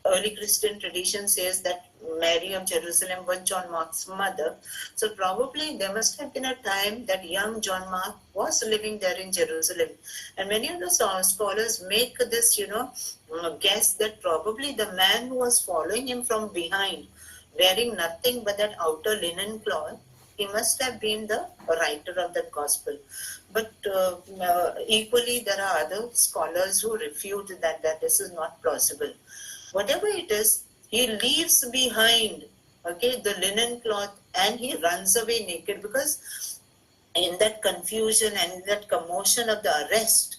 early Christian tradition says that Mary of Jerusalem was John Mark's mother. So probably there must have been a time that young John Mark was living there in Jerusalem. And many of the scholars make this, guess that probably the man who was following him from behind, wearing nothing but that outer linen cloth, he must have been the writer of that gospel. But equally, there are other scholars who refute that this is not plausible. Whatever it is, he leaves behind, okay, the linen cloth, and he runs away naked, because in that confusion and that commotion of the arrest,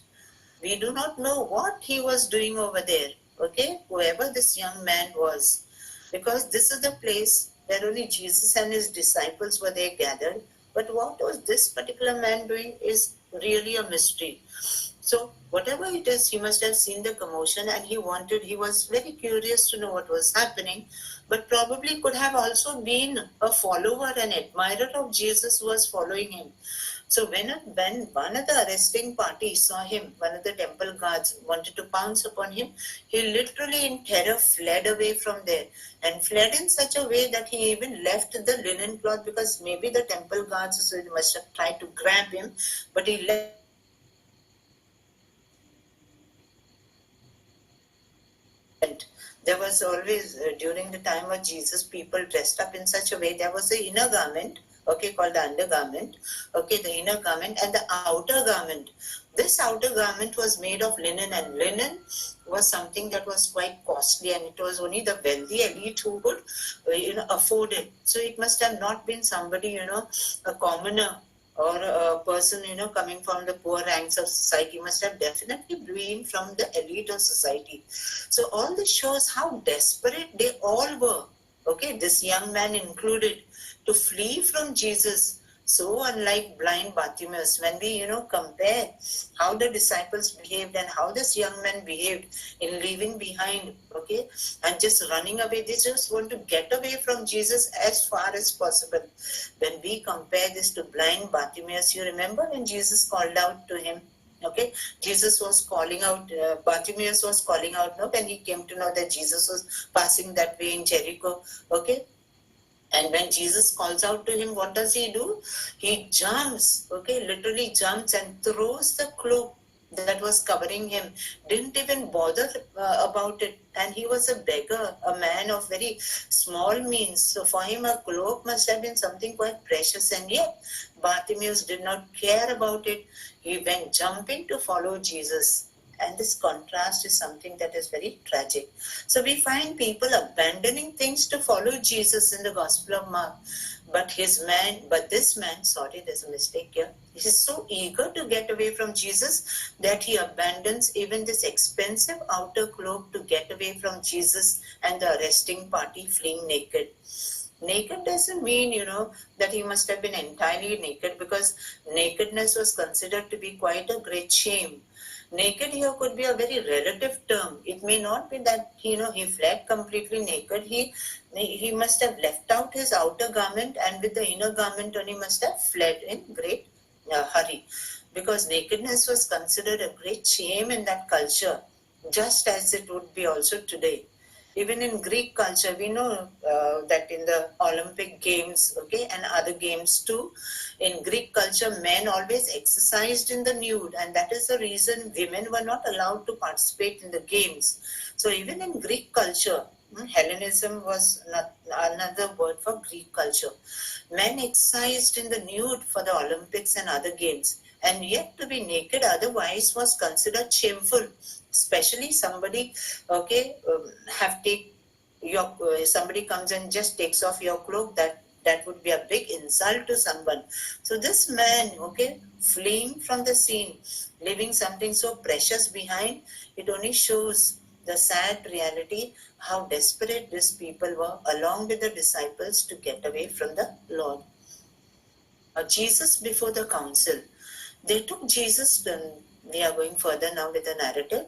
we do not know what he was doing over there, okay, whoever this young man was, because this is the place where only Jesus and his disciples were there gathered. But what was this particular man doing is really a mystery. So whatever it is, he must have seen the commotion, and he was very curious to know what was happening, but probably could have also been a follower and admirer of Jesus who was following him. So when one of the arresting party saw him, one of the temple guards wanted to pounce upon him, he literally in terror fled away from there, and fled in such a way that he even left the linen cloth, because maybe the temple guards must have tried to grab him, but he left there was always, during the time of Jesus, people dressed up in such a way. There was the inner garment, okay, called the undergarment, okay, the inner garment, and the outer garment. This outer garment was made of linen, and linen was something that was quite costly, and it was only the wealthy elite who could, afford it. So it must have not been somebody, a commoner or a person, coming from the poor ranks of society. Must have definitely been from the elite of society. So all this shows how desperate they all were, okay, this young man included, to flee from Jesus. So unlike blind Bartimaeus, when we, compare how the disciples behaved and how this young man behaved in leaving behind, okay, and just running away, they just want to get away from Jesus as far as possible. When we compare this to blind Bartimaeus, you remember when Jesus called out to him, okay, Jesus was calling out, Bartimaeus was calling out, no, when he came to know that Jesus was passing that way in Jericho, okay. And when Jesus calls out to him, what does he do? He jumps, okay, literally jumps and throws the cloak that was covering him, didn't even bother about it. And he was a beggar, a man of very small means. So for him, a cloak must have been something quite precious. And yet, Bartimaeus did not care about it. He went jumping to follow Jesus. And this contrast is something that is very tragic. So we find people abandoning things to follow Jesus in the Gospel of Mark. But this man, sorry, there's a mistake here. He is so eager to get away from Jesus that he abandons even this expensive outer cloak to get away from Jesus and the arresting party fleeing naked. Naked doesn't mean, that he must have been entirely naked, because nakedness was considered to be quite a great shame. Naked here could be a very relative term. It may not be that, he fled completely naked. He must have left out his outer garment, and with the inner garment on, he must have fled in great hurry. Because nakedness was considered a great shame in that culture, just as it would be also today. Even in Greek culture, we know that in the Olympic Games, okay, and other games too, in Greek culture, men always exercised in the nude, and that is the reason women were not allowed to participate in the games. So even in Greek culture, Hellenism was another word for Greek culture. Men exercised in the nude for the Olympics and other games, and yet to be naked otherwise was considered shameful. Especially somebody, okay, somebody comes and just takes off your cloak, that would be a big insult to someone. So this man, okay, fleeing from the scene, leaving something so precious behind, it only shows the sad reality, how desperate these people were, along with the disciples, to get away from the Lord. Jesus before the council. They took Jesus, we are going further now with the narrative.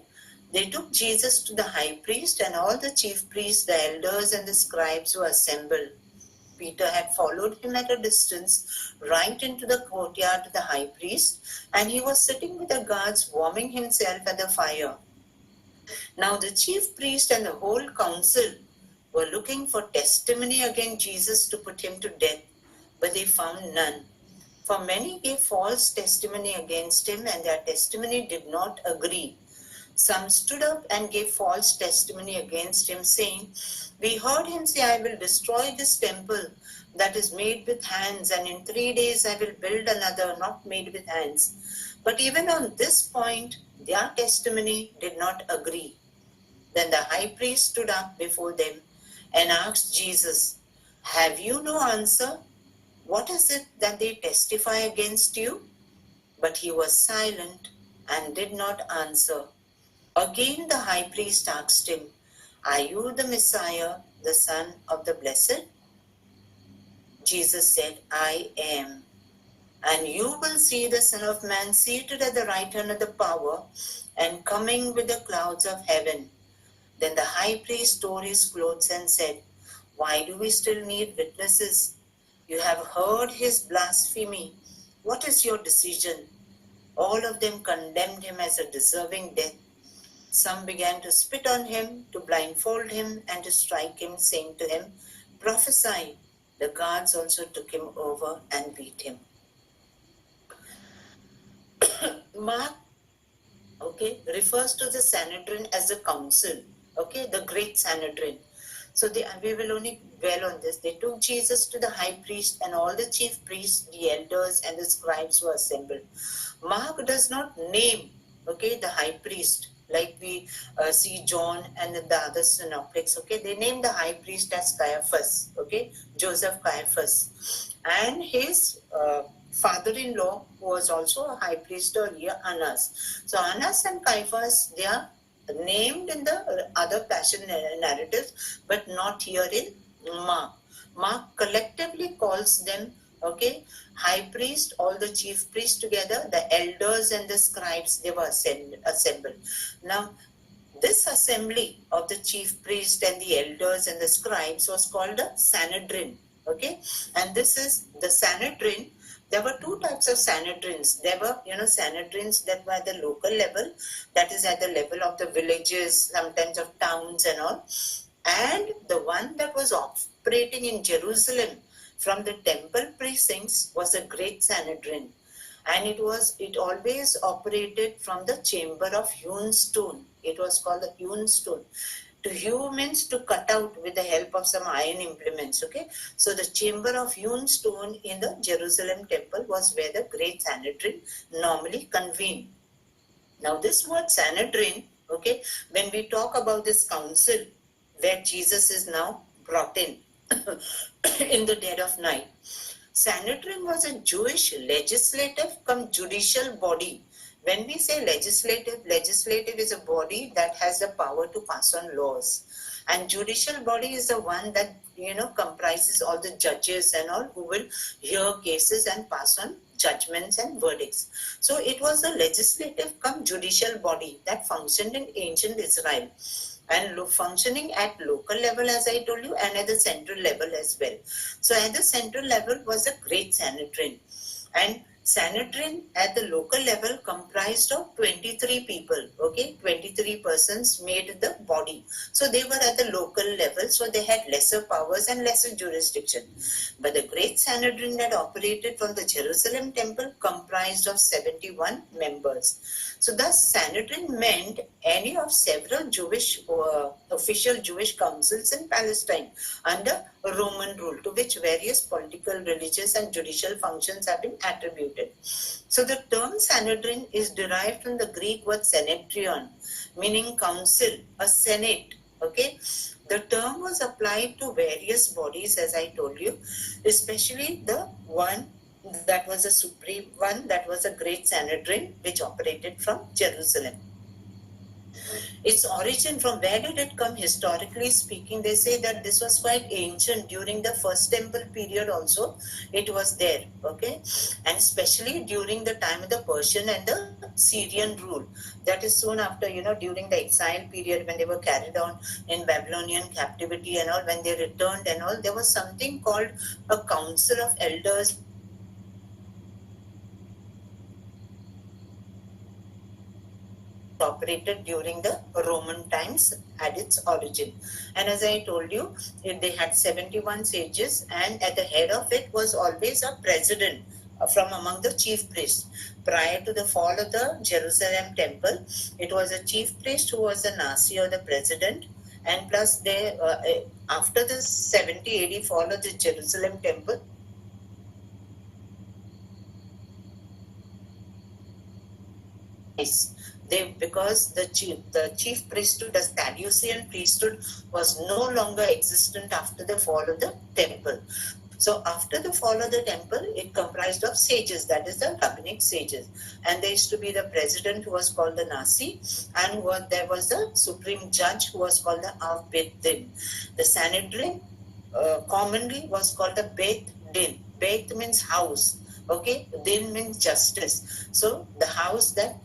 They took Jesus to the high priest, and all the chief priests, the elders, and the scribes were assembled. Peter had followed him at a distance right into the courtyard to the high priest, and he was sitting with the guards warming himself at the fire. Now the chief priest and the whole council were looking for testimony against Jesus to put him to death, but they found none. For many gave false testimony against him, and their testimony did not agree. Some stood up and gave false testimony against him, saying, "We heard him say, I will destroy this temple that is made with hands, and in 3 days I will build another not made with hands." But even on this point, their testimony did not agree. Then the high priest stood up before them and asked Jesus, "Have you no answer? What is it that they testify against you?" But he was silent and did not answer. Again the high priest asked him, "Are you the Messiah, the Son of the Blessed?" Jesus said, "I am. And you will see the Son of Man seated at the right hand of the power and coming with the clouds of heaven." Then the high priest tore his clothes and said, "Why do we still need witnesses? You have heard his blasphemy. What is your decision?" All of them condemned him as a deserving death. Some began to spit on him, to blindfold him, and to strike him, saying to him, "Prophesy." The guards also took him over and beat him. Mark, okay, refers to the Sanhedrin as a council, okay, the great Sanhedrin. So we will only dwell on this. They took Jesus to the high priest, and all the chief priests, the elders, and the scribes were assembled. Mark does not name, okay, the high priest like we see John and the other synoptics. Okay, they name the high priest as Caiaphas. Okay, Joseph Caiaphas, and his father-in-law, who was also a high priest earlier, Annas. So Annas and Caiaphas, they are named in the other passion narratives, but not here in Mark. Mark collectively calls them, okay, high priest, all the chief priests together, the elders and the scribes, they were assembled. Now, this assembly of the chief priest and the elders and the scribes was called the Sanhedrin, okay, and this is the Sanhedrin. There were two types of Sanhedrins. There were, Sanhedrins that were at the local level, that is at the level of the villages, sometimes of towns and all, and the one that was operating in Jerusalem from the temple precincts was a great Sanhedrin, and it always operated from the chamber of hewn stone. It was called the hewn stone. To hew means to cut out with the help of some iron implements. Okay, so the chamber of hewn stone in the Jerusalem temple was where the great Sanhedrin normally convened. Now this word Sanhedrin, okay, when we talk about this council where Jesus is now brought in in the dead of night, Sanhedrin was a Jewish legislative come judicial body. When we say legislative is a body that has the power to pass on laws. And judicial body is the one that, comprises all the judges and all who will hear cases and pass on judgments and verdicts. So it was a legislative come judicial body that functioned in ancient Israel, and functioning at local level, as I told you, and at the central level as well. So at the central level was a great Sanhedrin, and Sanhedrin at the local level comprised of 23 people, okay, 23 persons made the body. So they were at the local level, so they had lesser powers and lesser jurisdiction. But the great Sanhedrin that operated from the Jerusalem temple comprised of 71 members. So thus Sanhedrin meant any of several official Jewish councils in Palestine under Roman rule, to which various political, religious and judicial functions have been attributed. So the term Sanhedrin is derived from the Greek word Sanhedrion, meaning council, a senate. Okay, the term was applied to various bodies, as I told you, especially the one that was a supreme one, that was a great Sanhedrin, which operated from Jerusalem. Its origin, from where did it come historically speaking? They say that this was quite ancient. During the first temple period also it was there, okay, and especially during the time of the Persian and the Syrian rule, that is soon after, during the exile period when they were carried on in Babylonian captivity and all, when they returned and all, there was something called a council of elders. operated during the Roman times at its origin. And as I told you, they had 71 sages, and at the head of it was always a president from among the chief priests. Prior to the fall of the Jerusalem temple, it was a chief priest who was the Nasi or the president, and plus they after the 70 AD fall of the Jerusalem temple, because the chief priesthood, the Sadducean priesthood, was no longer existent after the fall of the temple. So after the fall of the temple, it comprised of sages, that is the rabbinic sages. And there used to be the president who was called the Nasi, and there was the supreme judge who was called the Av Beit Din. The Sanhedrin commonly was called the Beit Din. Beit means house, okay? Din means justice. So the house that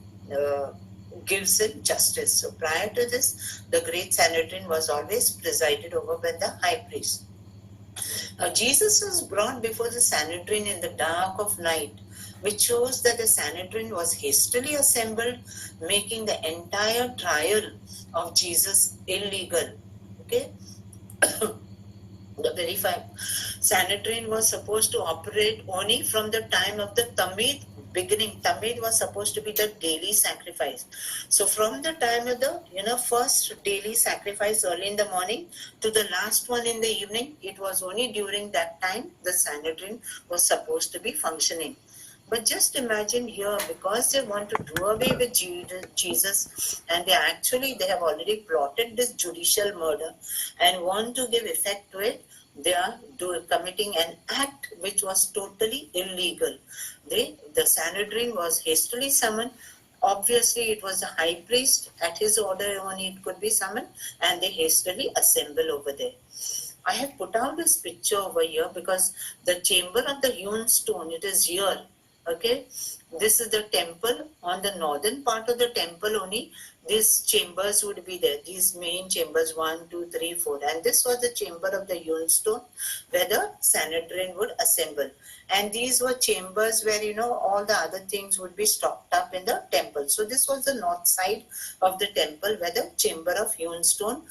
gives it justice. So prior to this, the great Sanhedrin was always presided over by the high priest. Jesus was brought before the Sanhedrin in the dark of night, which shows that the Sanhedrin was hastily assembled, making the entire trial of Jesus illegal. Okay? The very Sanhedrin was supposed to operate only from the time of the Tamid beginning. Tamid was supposed to be the daily sacrifice. So from the time of the first daily sacrifice early in the morning to the last one in the evening, it was only during that time the Sanhedrin was supposed to be functioning. But just imagine here, because they want to do away with Jesus, and they have already plotted this judicial murder and want to give effect to it, they are committing an act which was totally illegal. The Sanhedrin was hastily summoned. Obviously, it was the high priest, at his order only it could be summoned, and they hastily assemble over there. I have put out this picture over here because the chamber of the hewn stone, it is here. Okay, this is the temple. On the northern part of the temple only, these chambers would be there. These main chambers, 1, 2, 3, 4. And this was the chamber of the hewn stone where the Sanhedrin would assemble. And these were chambers where, all the other things would be stocked up in the temple. So this was the north side of the temple where the chamber of hewn stone,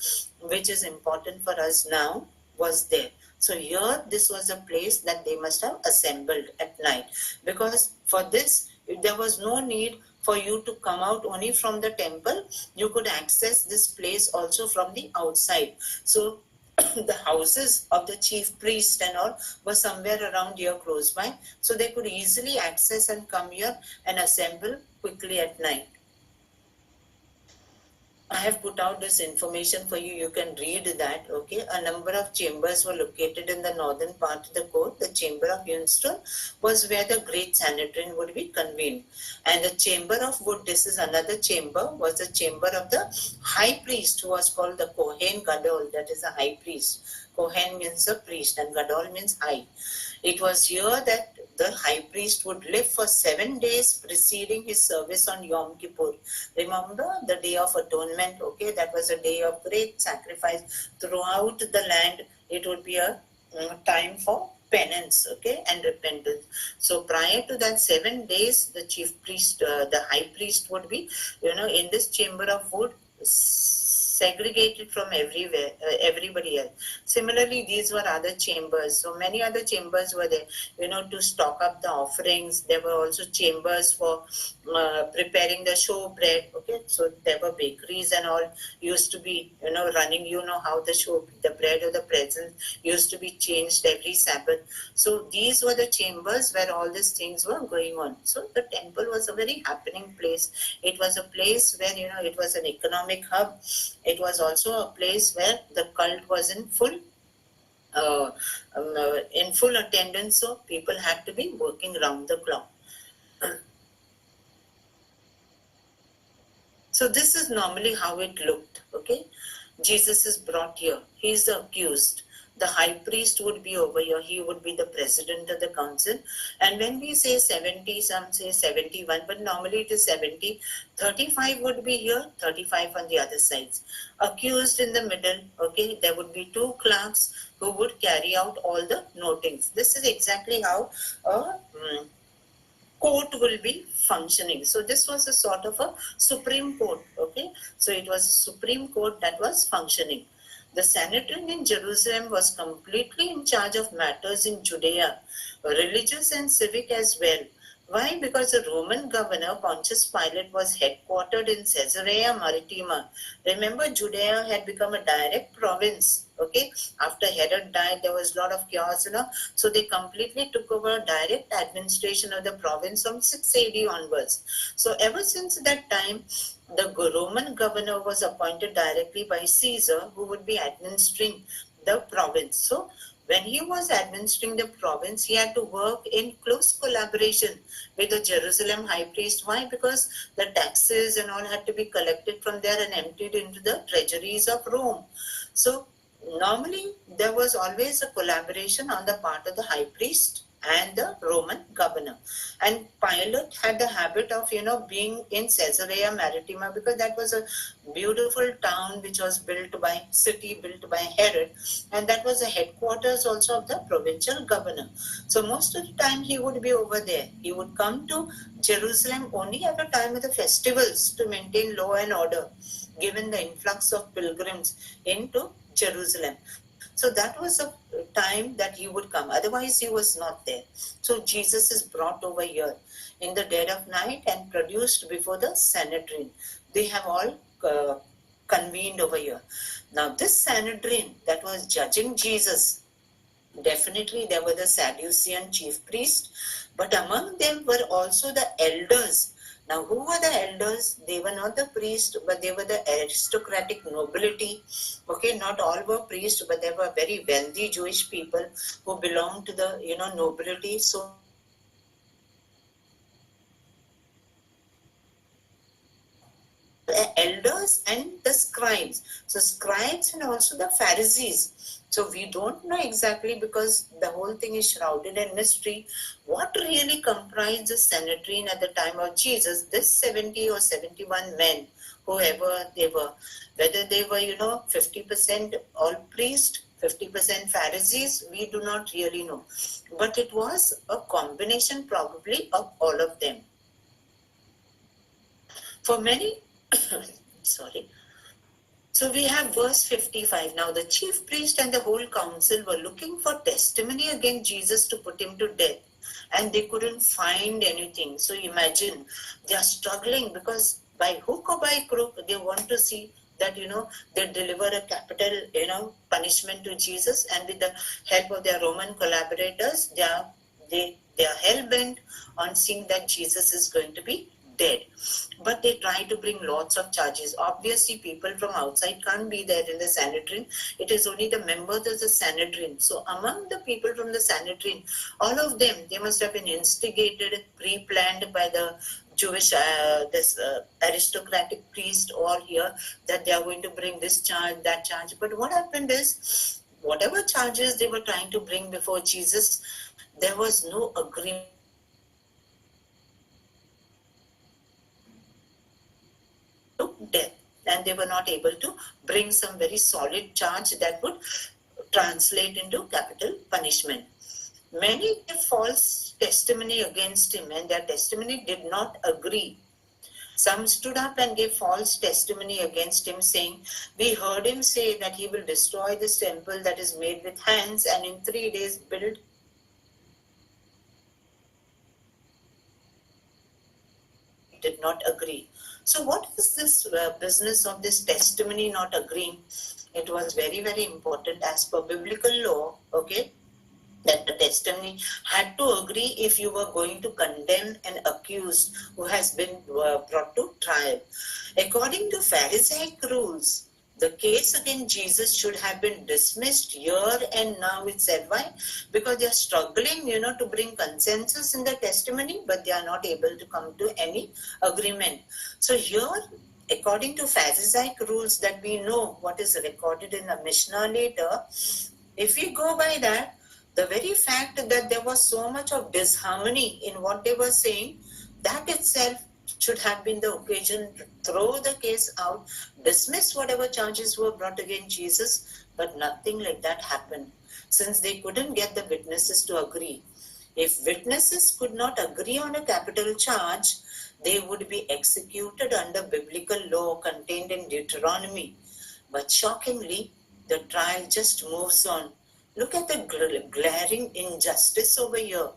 which is important for us now, was there. So here, this was a place that they must have assembled at night, because for this, there was no need for you to come out only from the temple. You could access this place also from the outside. So the houses of the chief priest and all were somewhere around here close by. So they could easily access and come here and assemble quickly at night. I have put out this information for you. You can read that. Okay, a number of chambers were located in the northern part of the court. The chamber of hewn stone was where the great Sanhedrin would be convened, and the chamber of wood, this is another chamber, was the chamber of the high priest, who was called the Kohen Gadol. That is a high priest. Kohen means a priest, and Gadol means high. It was here that the high priest would live for 7 days preceding his service on Yom Kippur. Remember the Day of Atonement, okay? That was a day of great sacrifice throughout the land. It would be a time for penance, okay, and repentance. So prior to that 7 days, the chief priest, the high priest would be, in this chamber of wood, segregated from everybody else. Similarly, these were other chambers. So many other chambers were there, to stock up the offerings. There were also chambers for preparing the showbread. Okay, so there were bakeries and all used to be, running. How the bread or the presents used to be changed every Sabbath. So these were the chambers where all these things were going on. So the temple was a very happening place. It was a place where, it was an economic hub. It was also a place where the cult was in full attendance, so people had to be working round the clock. So this is normally how it looked. Okay, Jesus is brought here. He is the accused. The high priest would be over here. He would be the president of the council. And when we say 70, some say 71, but normally it is 70. 35 would be here, 35 on the other sides. Accused in the middle, okay, there would be 2 clerks who would carry out all the notings. This is exactly how court will be functioning. So this was a sort of a Supreme Court, okay? So it was a Supreme Court that was functioning. The Sanhedrin in Jerusalem was completely in charge of matters in Judea, religious and civic as well. Why? Because the Roman governor Pontius Pilate was headquartered in Caesarea Maritima. Remember, Judea had become a direct province. Okay, after Herod died, there was a lot of chaos, So they completely took over direct administration of the province from 6 AD onwards. So ever since that time, the Roman governor was appointed directly by Caesar, who would be administering the province. So when he was administering the province, he had to work in close collaboration with the Jerusalem high priest. Why? Because the taxes and all had to be collected from there and emptied into the treasuries of Rome. So normally there was always a collaboration on the part of the high priest and the Roman governor. And Pilate had the habit of, being in Caesarea Maritima because that was a beautiful town which was city built by Herod, and that was the headquarters also of the provincial governor. So most of the time he would be over there. He would come to Jerusalem only at the time of the festivals to maintain law and order, given the influx of pilgrims into Jerusalem. So that was a time that he would come. Otherwise, he was not there. So Jesus is brought over here in the dead of night and produced before the Sanhedrin. They have all convened over here. Now, this Sanhedrin that was judging Jesus, definitely there were the Sadducean chief priests, but among them were also the elders. Now, who were the elders? They were not the priests, but they were the aristocratic nobility. Okay, not all were priests, but there were very wealthy Jewish people who belonged to the, nobility. So the elders and the scribes. So scribes and also the Pharisees. So we don't know exactly, because the whole thing is shrouded in mystery, what really comprised the Sanhedrin at the time of Jesus, this 70 or 71 men, whoever they were, whether they were, 50% all priests, 50% Pharisees, we do not really know. But it was a combination probably of all of them. For many, sorry. So we have verse 55. Now the chief priest and the whole council were looking for testimony against Jesus to put him to death, and they couldn't find anything. So imagine, they are struggling because by hook or by crook, they want to see that, they deliver a capital, punishment to Jesus, and with the help of their Roman collaborators, they are hell-bent on seeing that Jesus is going to be dead. But they try to bring lots of charges. Obviously, people from outside can't be there in the Sanhedrin. It is only the members of the Sanhedrin. So among the people from the Sanhedrin, all of them, they must have been instigated, pre-planned by the Jewish, aristocratic priest all here, that they are going to bring this charge, that charge. But what happened is, whatever charges they were trying to bring before Jesus, there was no agreement. Death, and they were not able to bring some very solid charge that would translate into capital punishment. Many gave false testimony against him, and their testimony did not agree. Some stood up and gave false testimony against him, saying, "We heard him say that he will destroy this temple that is made with hands, and in 3 days build." Did not agree. So what is this business of this testimony not agreeing? It was very, very important as per biblical law, okay, that the testimony had to agree if you were going to condemn an accused who has been brought to trial. According to Pharisaic rules, the case against Jesus should have been dismissed here and now itself. Why? Because they are struggling, to bring consensus in the testimony, but they are not able to come to any agreement. So here, according to Pharisaic rules that we know what is recorded in the Mishnah later, if we go by that, the very fact that there was so much of disharmony in what they were saying, that itself should have been the occasion to throw the case out, dismiss whatever charges were brought against Jesus, but nothing like that happened. Since they couldn't get the witnesses to agree, If witnesses could not agree on a capital charge, they would be executed under biblical law contained in Deuteronomy. But shockingly, the trial just moves on. Look at the glaring injustice over here.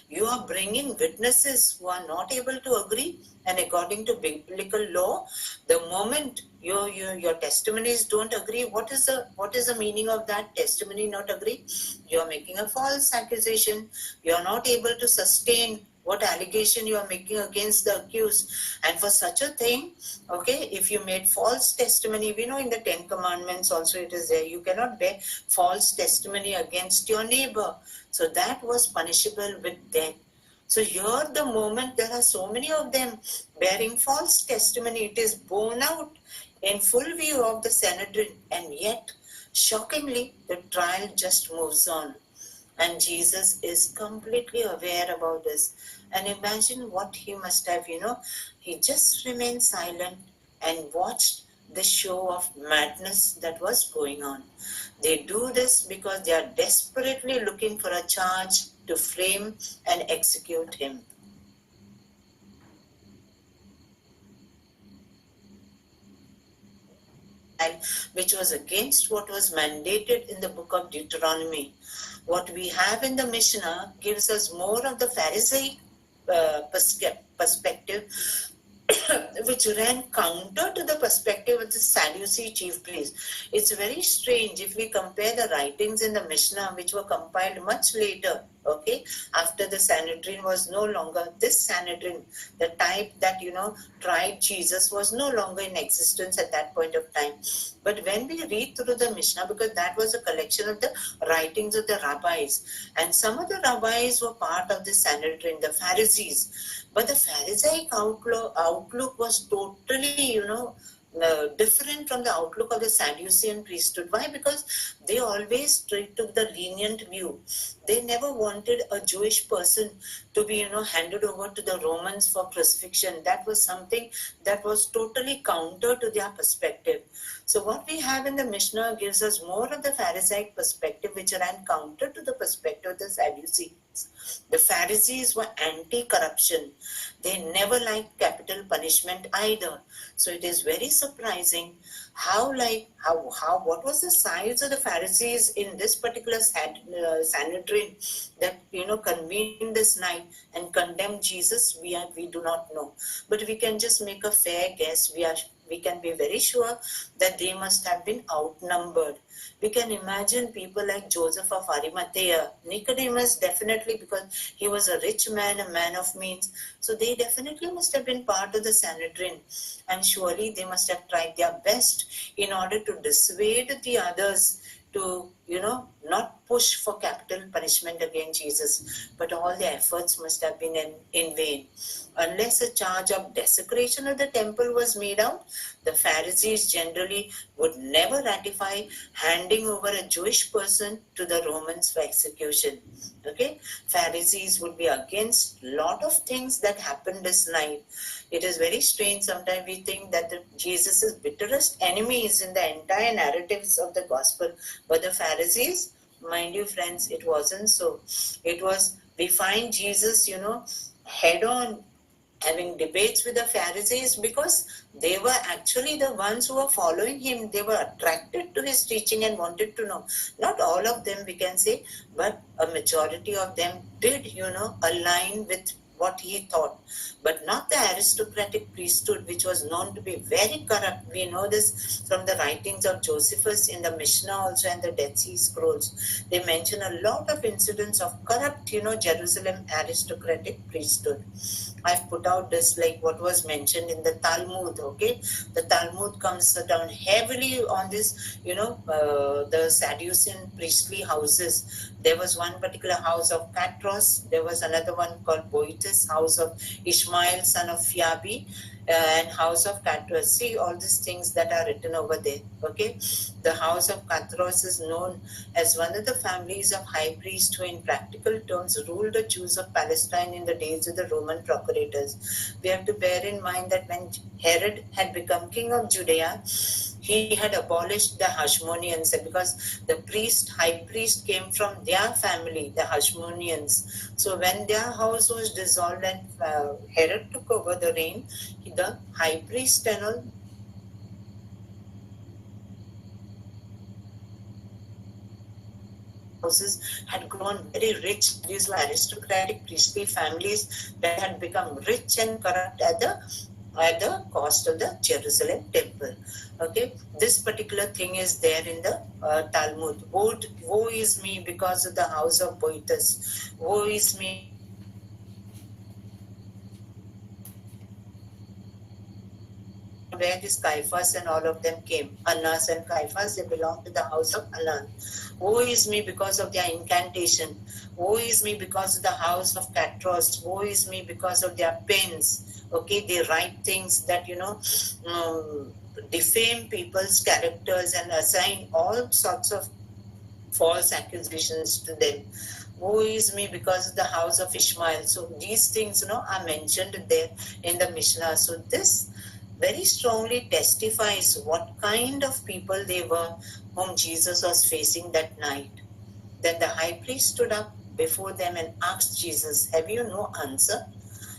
You are bringing witnesses who are not able to agree, and according to biblical law, the moment your testimonies don't agree, what is the meaning of that testimony not agree? You are making a false accusation. You are not able to sustain what allegation you are making against the accused. And for such a thing, okay, if you made false testimony, we know in the 10 commandments also it is there, you cannot bear false testimony against your neighbor. So that was punishable with death. So here the moment there are so many of them bearing false testimony, it is borne out in full view of the Sanhedrin, and yet shockingly the trial just moves on. And Jesus is completely aware about this. And imagine what he must have, he just remained silent and watched the show of madness that was going on. They do this because they are desperately looking for a charge to frame and execute him. Which was against what was mandated in the book of Deuteronomy. What we have in the Mishnah gives us more of the Pharisaic perspective, which ran counter to the perspective of the Sadducee chief priests. It's very strange if we compare the writings in the Mishnah, which were compiled much later, okay, after the Sanhedrin was no longer, this Sanhedrin, the type that, tried Jesus, was no longer in existence at that point of time. But when we read through the Mishnah, because that was a collection of the writings of the rabbis, and some of the rabbis were part of the Sanhedrin, the Pharisees, but the Pharisaic outlook was totally, different from the outlook of the Sadducean priesthood. Why? Because they always took the lenient view. They never wanted a Jewish person to be, handed over to the Romans for crucifixion. That was something that was totally counter to their perspective. So what we have in the Mishnah gives us more of the Pharisaic perspective, which ran counter to the perspective of the Sadducees. The Pharisees were anti-corruption. They never liked capital punishment either. So it is very surprising how what was the size of the Pharisees in this particular Sanhedrin that convened this night and condemned Jesus. We do not know, but we can just make a fair guess. We can be very sure that they must have been outnumbered. We can imagine people like Joseph of Arimathea, Nicodemus, definitely, because he was a rich man, a man of means. So they definitely must have been part of the Sanhedrin. And surely they must have tried their best in order to dissuade the others to, not push for capital punishment against Jesus. But all their efforts must have been in vain. Unless a charge of desecration of the temple was made out, the Pharisees generally would never ratify handing over a Jewish person to the Romans for execution. Okay, Pharisees would be against a lot of things that happened this night. It is very strange. Sometimes we think that Jesus' bitterest enemies in the entire narratives of the gospel were the Pharisees. Mind you, friends, it wasn't so. It was, we find Jesus, head on having debates with the Pharisees because they were actually the ones who were following him. They were attracted to his teaching and wanted to know. Not all of them, we can say, but a majority of them did, align with what he thought, but not the aristocratic priesthood, which was known to be very corrupt. We know this from the writings of Josephus in the Mishnah also and the Dead Sea Scrolls. They mention a lot of incidents of corrupt, Jerusalem aristocratic priesthood. I've put out this like what was mentioned in the Talmud, okay? The Talmud comes down heavily on this, the Sadducean priestly houses. There was one particular house of Patros. There was another one called Boetis, house of Ishmael, son of Phiabi, and house of Catros. See all these things that are written over there, okay? The house of Catros is known as one of the families of high priests who in practical terms ruled the Jews of Palestine in the days of the Roman procurators. We have to bear in mind that when Herod had become king of Judea, he had abolished the Hashmoneans, because the high priest came from their family, the Hashmoneans. So when their house was dissolved and Herod took over the reign, the high priest and all houses had grown very rich. These were aristocratic priestly families that had become rich and corrupt at the cost of the Jerusalem temple. Okay, this particular thing is there in the Talmud. Woe is me because of the house of Boethus. Woe is me. Where this Caiaphas and all of them came. Annas and Caiaphas, they belong to the house of Anan. Woe is me because of their incantation. Woe is me because of the house of Catros. Woe is me because of their pens. Okay, they write things that, defame people's characters and assign all sorts of false accusations to them. Woe is me because of the house of Ishmael. So these things, are mentioned there in the Mishnah. So this very strongly testifies what kind of people they were whom Jesus was facing that night. Then the high priest stood up before them and asked Jesus, "Have you no answer?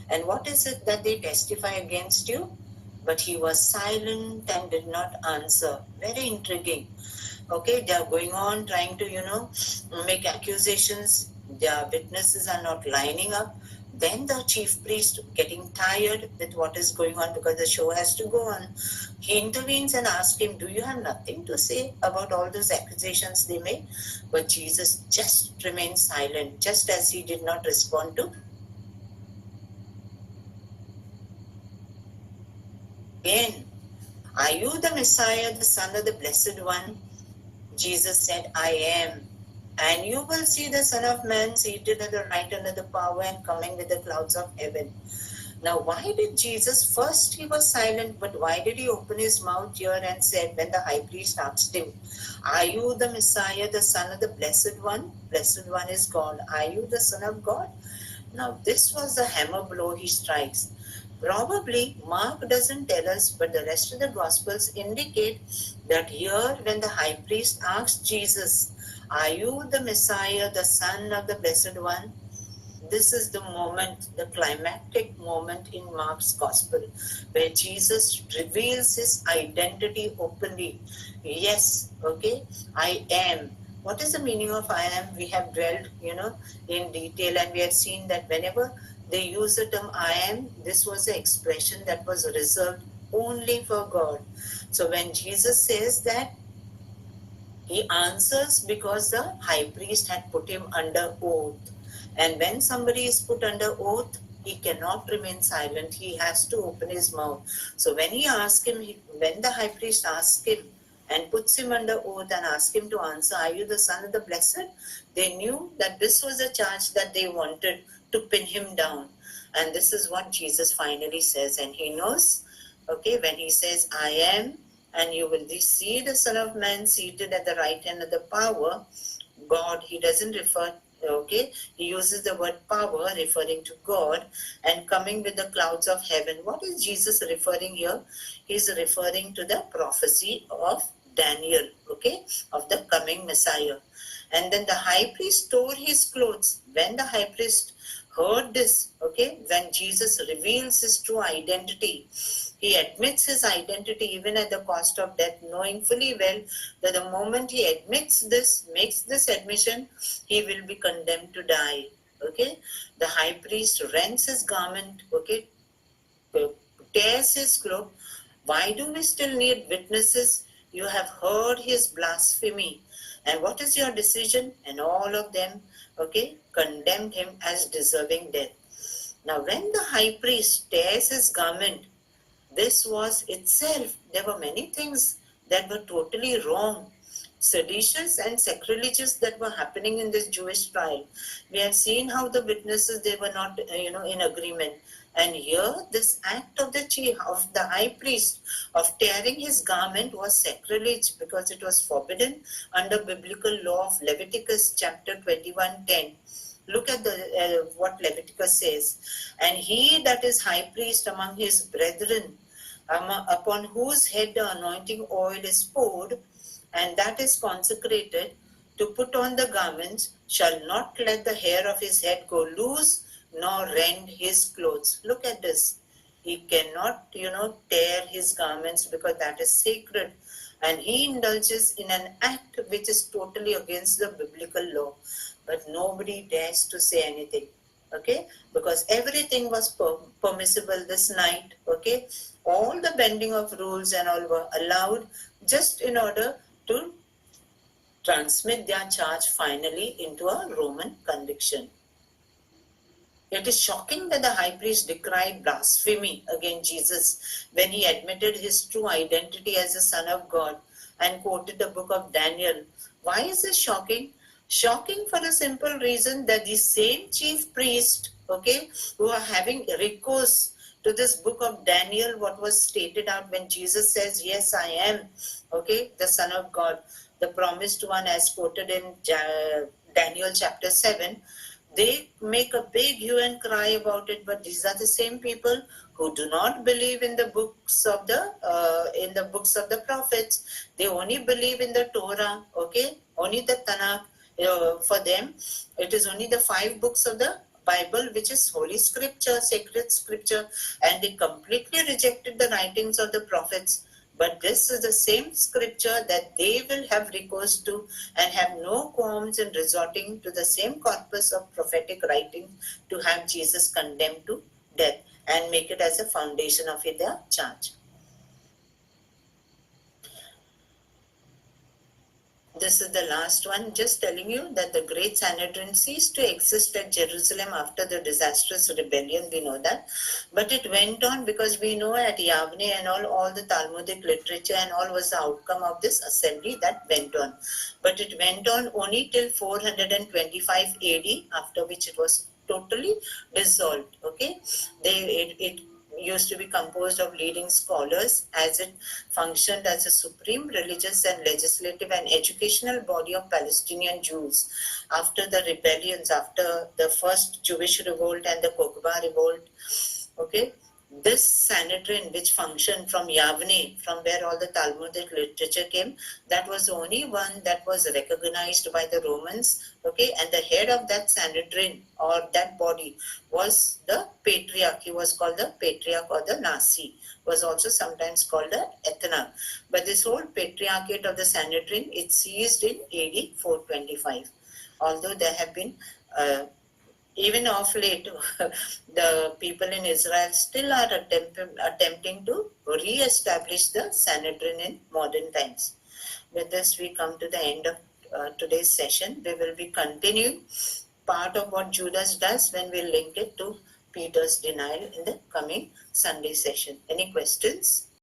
And what is it that they testify against you?" But he was silent and did not answer. Very intriguing. Okay, they are going on trying to, make accusations. Their witnesses are not lining up. Then the chief priest, getting tired with what is going on because the show has to go on, he intervenes and asks him, "Do you have nothing to say about all those accusations they made?" But Jesus just remained silent, just as he did not respond to. Again, "Are you the Messiah, the Son of the Blessed One?" Jesus said, "I am. And you will see the Son of Man seated at the right hand of the power and coming with the clouds of heaven." Now, why did Jesus, first he was silent, but why did he open his mouth here and said, when the high priest asked him, "Are you the Messiah, the Son of the Blessed One?" Blessed One is God. "Are you the Son of God?" Now, this was the hammer blow he strikes. Probably Mark doesn't tell us, but the rest of the Gospels indicate that here when the high priest asked Jesus, "Are you the Messiah, the Son of the Blessed One?" This is the moment, the climactic moment in Mark's Gospel, where Jesus reveals his identity openly. Yes, okay, I am. What is the meaning of I am? We have dwelled, in detail, and we have seen that whenever they use the term I am, this was an expression that was reserved only for God. So when Jesus says that, he answers because the high priest had put him under oath. And when somebody is put under oath, he cannot remain silent. He has to open his mouth. So when when the high priest asks him and puts him under oath and asks him to answer, "Are you the Son of the Blessed?" they knew that this was a charge that they wanted to pin him down. And this is what Jesus finally says. And he knows, okay, when he says, "I am," and you will see the Son of Man seated at the right hand of the power, God, he doesn't refer, okay, he uses the word power referring to God, and coming with the clouds of heaven. What is Jesus referring here? He's referring to the prophecy of Daniel, okay, of the coming Messiah. And then the high priest tore his clothes. When the high priest heard this, okay, when Jesus reveals his true identity, he admits his identity even at the cost of death, knowing fully well that the moment he admits this, makes this admission, he will be condemned to die. Okay, the high priest rends his garment, okay, tears his cloak. Why do we still need witnesses? You have heard his blasphemy. And what is your decision? And all of them, okay, condemned him as deserving death. Now, when the high priest tears his garment, this was itself, there were many things that were totally wrong, seditious and sacrilegious, that were happening in this Jewish trial. We have seen how the witnesses, they were not, in agreement. And here, this act of the high priest of tearing his garment was sacrilege, because it was forbidden under biblical law of Leviticus chapter 21:10. Look at what Leviticus says. "And he that is high priest among his brethren upon whose head the anointing oil is poured, and that is consecrated to put on the garments, shall not let the hair of his head go loose, nor rend his clothes. Look at this. He cannot, tear his garments because that is sacred. And he indulges in an act which is totally against the biblical law. But nobody dares to say anything. Okay? Because everything was permissible this night. Okay? All the bending of rules and all were allowed just in order to transmit their charge finally into a Roman conviction. It is shocking that the high priest decried blasphemy against Jesus when he admitted his true identity as the Son of God and quoted the book of Daniel. Why is this shocking? Shocking for the simple reason that the same chief priest, who are having recourse to this book of Daniel, what was stated out when Jesus says, yes, I am, the Son of God, the promised one as quoted in Daniel chapter 7, they make a big hue and cry about it, but these are the same people who do not believe in the books of the prophets. They only believe in the Torah, only the Tanakh. For them, it is only the 5 books of the Bible, which is holy scripture, sacred scripture, and they completely rejected the writings of the prophets. But this is the same scripture that they will have recourse to and have no qualms in resorting to the same corpus of prophetic writing to have Jesus condemned to death and make it as a foundation of their charge. This is the last one, just telling you that the great Sanhedrin ceased to exist at Jerusalem after the disastrous rebellion, we know that. But it went on because we know at Yavne and all the Talmudic literature and all was the outcome of this assembly that went on. But it went on only till 425 AD, after which it was totally dissolved, It used to be composed of leading scholars as it functioned as a supreme religious and legislative and educational body of Palestinian Jews after the rebellions, after the first Jewish revolt and the Kokba revolt. This Sanhedrin, which functioned from Yavne, from where all the Talmudic literature came, that was the only one that was recognized by the Romans, and the head of that Sanhedrin or that body was the Patriarch. He was called the Patriarch or the Nasi, was also sometimes called the Ethna. But this whole Patriarchate of the Sanhedrin, it ceased in AD 425. Although there have been even of late, the people in Israel still are attempting to re-establish the Sanhedrin in modern times. With this, we come to the end of today's session. We will be continuing part of what Judas does when we link it to Peter's denial in the coming Sunday session. Any questions?